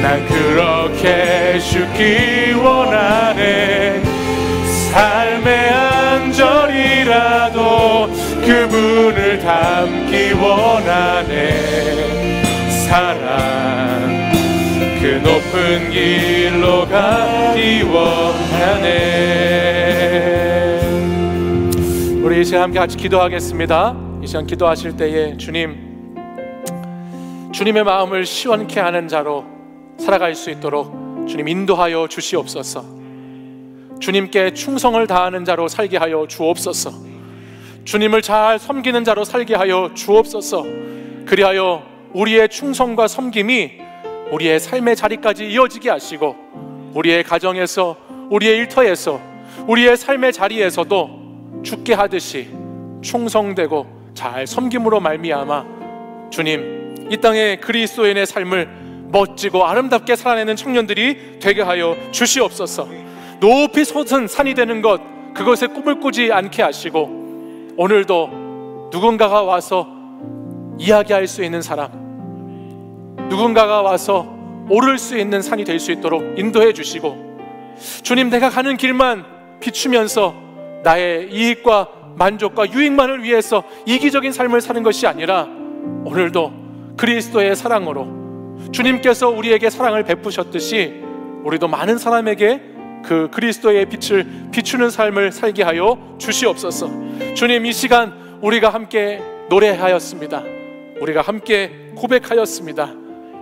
Speaker 1: 난 그렇게 죽기 원하네. 삶의 한 절이라도 그분을 닮기 원하네. 사랑 그 높은 길로 가기 원하네. 시간 함께 같이 기도하겠습니다. 이 시간 기도하실 때에 주님의 마음을 시원케 하는 자로 살아갈 수 있도록 주님 인도하여 주시옵소서. 주님께 충성을 다하는 자로 살게 하여 주옵소서. 주님을 잘 섬기는 자로 살게 하여 주옵소서. 그리하여 우리의 충성과 섬김이 우리의 삶의 자리까지 이어지게 하시고, 우리의 가정에서, 우리의 일터에서, 우리의 삶의 자리에서도 죽게 하듯이 충성되고 잘 섬김으로 말미암아 주님, 이 땅의 그리스도인의 삶을 멋지고 아름답게 살아내는 청년들이 되게 하여 주시옵소서. 높이 솟은 산이 되는 것, 그것에 꿈을 꾸지 않게 하시고, 오늘도 누군가가 와서 이야기할 수 있는 사람, 누군가가 와서 오를 수 있는 산이 될 수 있도록 인도해 주시고, 주님, 내가 가는 길만 비추면서 나의 이익과 만족과 유익만을 위해서 이기적인 삶을 사는 것이 아니라, 오늘도 그리스도의 사랑으로 주님께서 우리에게 사랑을 베푸셨듯이 우리도 많은 사람에게 그 그리스도의 빛을 비추는 삶을 살게 하여 주시옵소서. 주님, 이 시간 우리가 함께 노래하였습니다. 우리가 함께 고백하였습니다.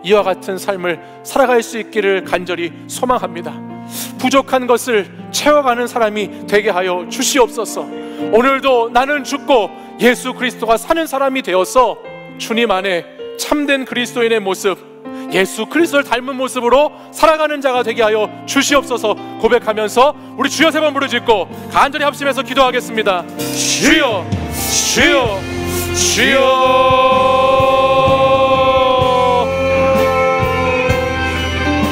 Speaker 1: 이와 같은 삶을 살아갈 수 있기를 간절히 소망합니다. 부족한 것을 채워가는 사람이 되게 하여 주시옵소서. 오늘도 나는 죽고 예수 그리스도가 사는 사람이 되어서 주님 안에 참된 그리스도인의 모습, 예수 그리스도를 닮은 모습으로 살아가는 자가 되게 하여 주시옵소서. 고백하면서 우리 주여 세 번 부르짖고 간절히 합심해서 기도하겠습니다. 주여, 주여, 주여.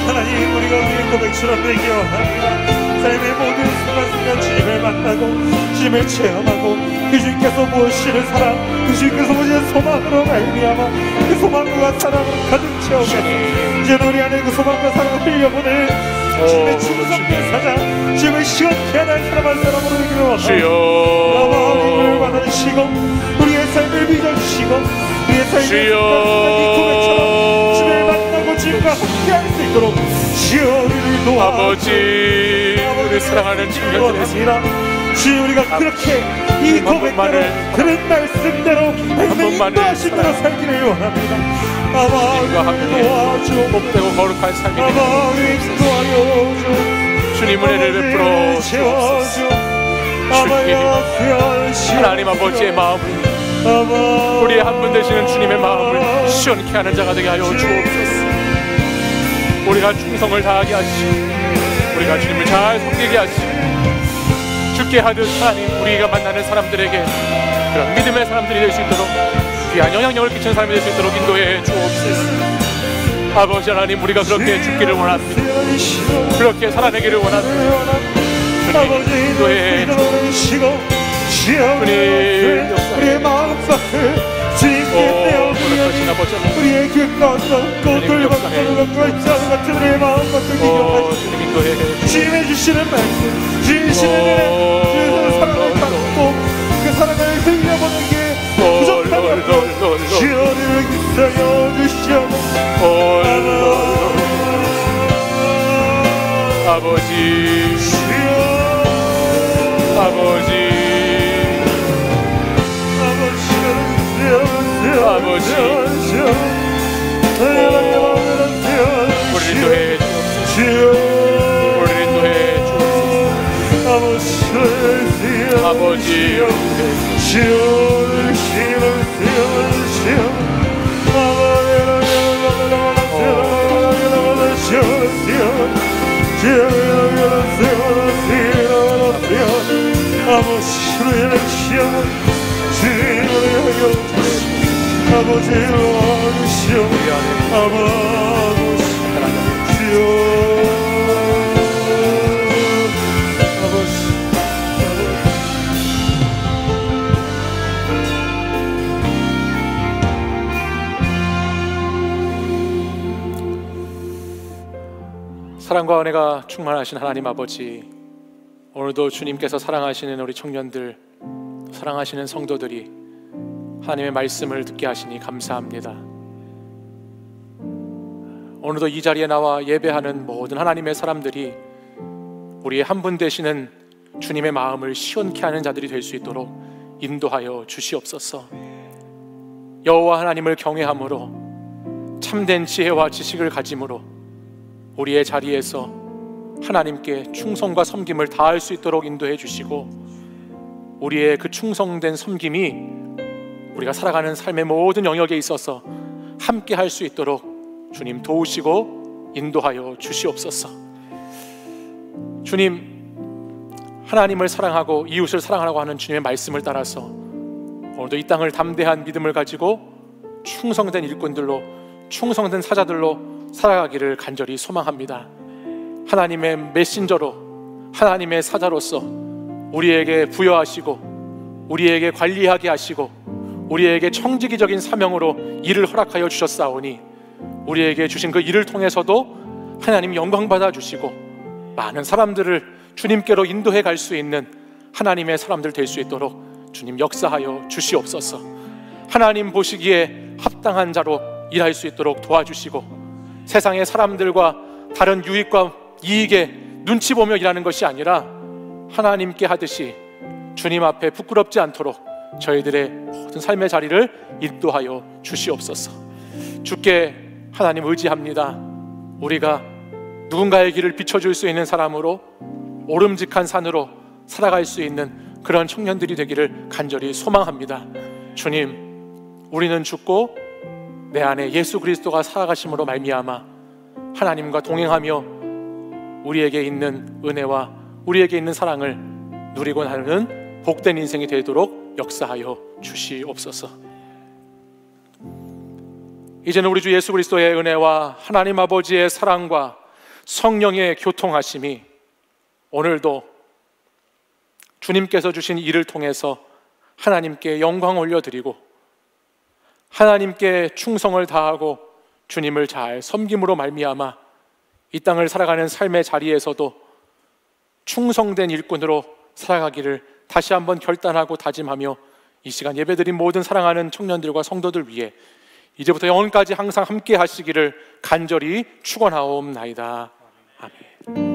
Speaker 2: 하나님, 우리가 우리의 고백처럼 되기 원합니다. 삶의 모든 순간순간 주님을 만나고 주님을 체험하고 그 주님께서 보시는 사랑, 그 주님께서 보시는 소망으로 말미암아 그 소망과 사랑으로 가득 채우면서 이제 우리 안에 그 소망과 사랑을 흘려보낼 주님의 충성된 사장, 주님을 시원케 하는 사람 한 사람으로 되기를 원합니다. 우리를 받아주시고 우리의 삶을 믿어주시고 우리의 삶의 순간순간이 고백처럼 주님을 만나고 주님과 함께할 수 있도록 주여 우리를 도와주시고
Speaker 1: 우리 사랑하는 청년들의
Speaker 2: 주여, 우리가 그렇게 이 고백대로 들은 말씀대로 인도하신 대로 살기를 원합니다. 아마
Speaker 1: 주님과 함께 복되고 거룩한 삶이 되게
Speaker 2: 도와주옵소서.
Speaker 1: 주님 은혜를 베풀어 주옵소서. 하나님 아버지의 마음을, 우리의 한 분 되시는 주님의 마음을 시원케 하는 자가 되게 하여 주옵소서. 우리가 충성을 다하게 하시고 우리가 주님을 잘 섬기게 하시고 죽게 하듯 하나님, 우리가 만나는 사람들에게 그런 믿음의 사람들이 될 수 있도록 귀한 영향력을 끼치는 사람이 될 수 있도록 인도해 주옵소서. 아버지 하나님, 우리가 그렇게 죽기를 원합니다. 그렇게 살아내기를 원합니다. 주님 인도해 주옵소서. 주님
Speaker 2: 우리의 마음속을 주님께 내어드리니 우리의 그 가운데 꽃을 받고 있지 않은 같은 우리의 마음과 뜨기가 주님의 주시는 말씀, 주시는 은혜, 그 사랑을 받고 그 사랑을 흘려보내기에 부족함이 없고 주여를 기싸여 주시옵소서.
Speaker 1: 아버지, 아버지, 아버지, 우리를 인도해 주옵소서. 우리를 인도해 주옵소서. 아버지,
Speaker 2: 아버지로 와주시오. 아버지
Speaker 1: 사랑과 은혜가 충만하신 하나님 아버지, 오늘도 주님께서 사랑하시는 우리 청년들, 사랑하시는 성도들이 하나님의 말씀을 듣게 하시니 감사합니다. 오늘도 이 자리에 나와 예배하는 모든 하나님의 사람들이 우리의 한 분 되시는 주님의 마음을 시원케 하는 자들이 될 수 있도록 인도하여 주시옵소서. 여호와 하나님을 경외함으로 참된 지혜와 지식을 가짐으로 우리의 자리에서 하나님께 충성과 섬김을 다할 수 있도록 인도해 주시고, 우리의 그 충성된 섬김이 우리가 살아가는 삶의 모든 영역에 있어서 함께 할 수 있도록 주님 도우시고 인도하여 주시옵소서. 주님, 하나님을 사랑하고 이웃을 사랑하라고 하는 주님의 말씀을 따라서 오늘도 이 땅을 담대한 믿음을 가지고 충성된 일꾼들로, 충성된 사자들로 살아가기를 간절히 소망합니다. 하나님의 메신저로, 하나님의 사자로서 우리에게 부여하시고 우리에게 관리하게 하시고 우리에게 청지기적인 사명으로 일을 허락하여 주셨사오니, 우리에게 주신 그 일을 통해서도 하나님 영광 받아주시고 많은 사람들을 주님께로 인도해 갈 수 있는 하나님의 사람들 될 수 있도록 주님 역사하여 주시옵소서. 하나님 보시기에 합당한 자로 일할 수 있도록 도와주시고, 세상의 사람들과 다른 유익과 이익에 눈치 보며 일하는 것이 아니라 하나님께 하듯이 주님 앞에 부끄럽지 않도록 저희들의 모든 삶의 자리를 인도하여 주시옵소서. 주께 하나님 의지합니다. 우리가 누군가의 길을 비춰줄 수 있는 사람으로, 오름직한 산으로 살아갈 수 있는 그런 청년들이 되기를 간절히 소망합니다. 주님, 우리는 죽고 내 안에 예수 그리스도가 살아가심으로 말미암아 하나님과 동행하며 우리에게 있는 은혜와 우리에게 있는 사랑을 누리고 나누는 복된 인생이 되도록 역사하여 주시옵소서. 이제는 우리 주 예수 그리스도의 은혜와 하나님 아버지의 사랑과 성령의 교통하심이 오늘도 주님께서 주신 일을 통해서 하나님께 영광 올려드리고 하나님께 충성을 다하고 주님을 잘 섬김으로 말미암아 이 땅을 살아가는 삶의 자리에서도 충성된 일꾼으로 살아가기를 다시 한번 결단하고 다짐하며 이 시간 예배드린 모든 사랑하는 청년들과 성도들 위해 이제부터 영원까지 항상 함께 하시기를 간절히 축원하옵나이다. 아멘.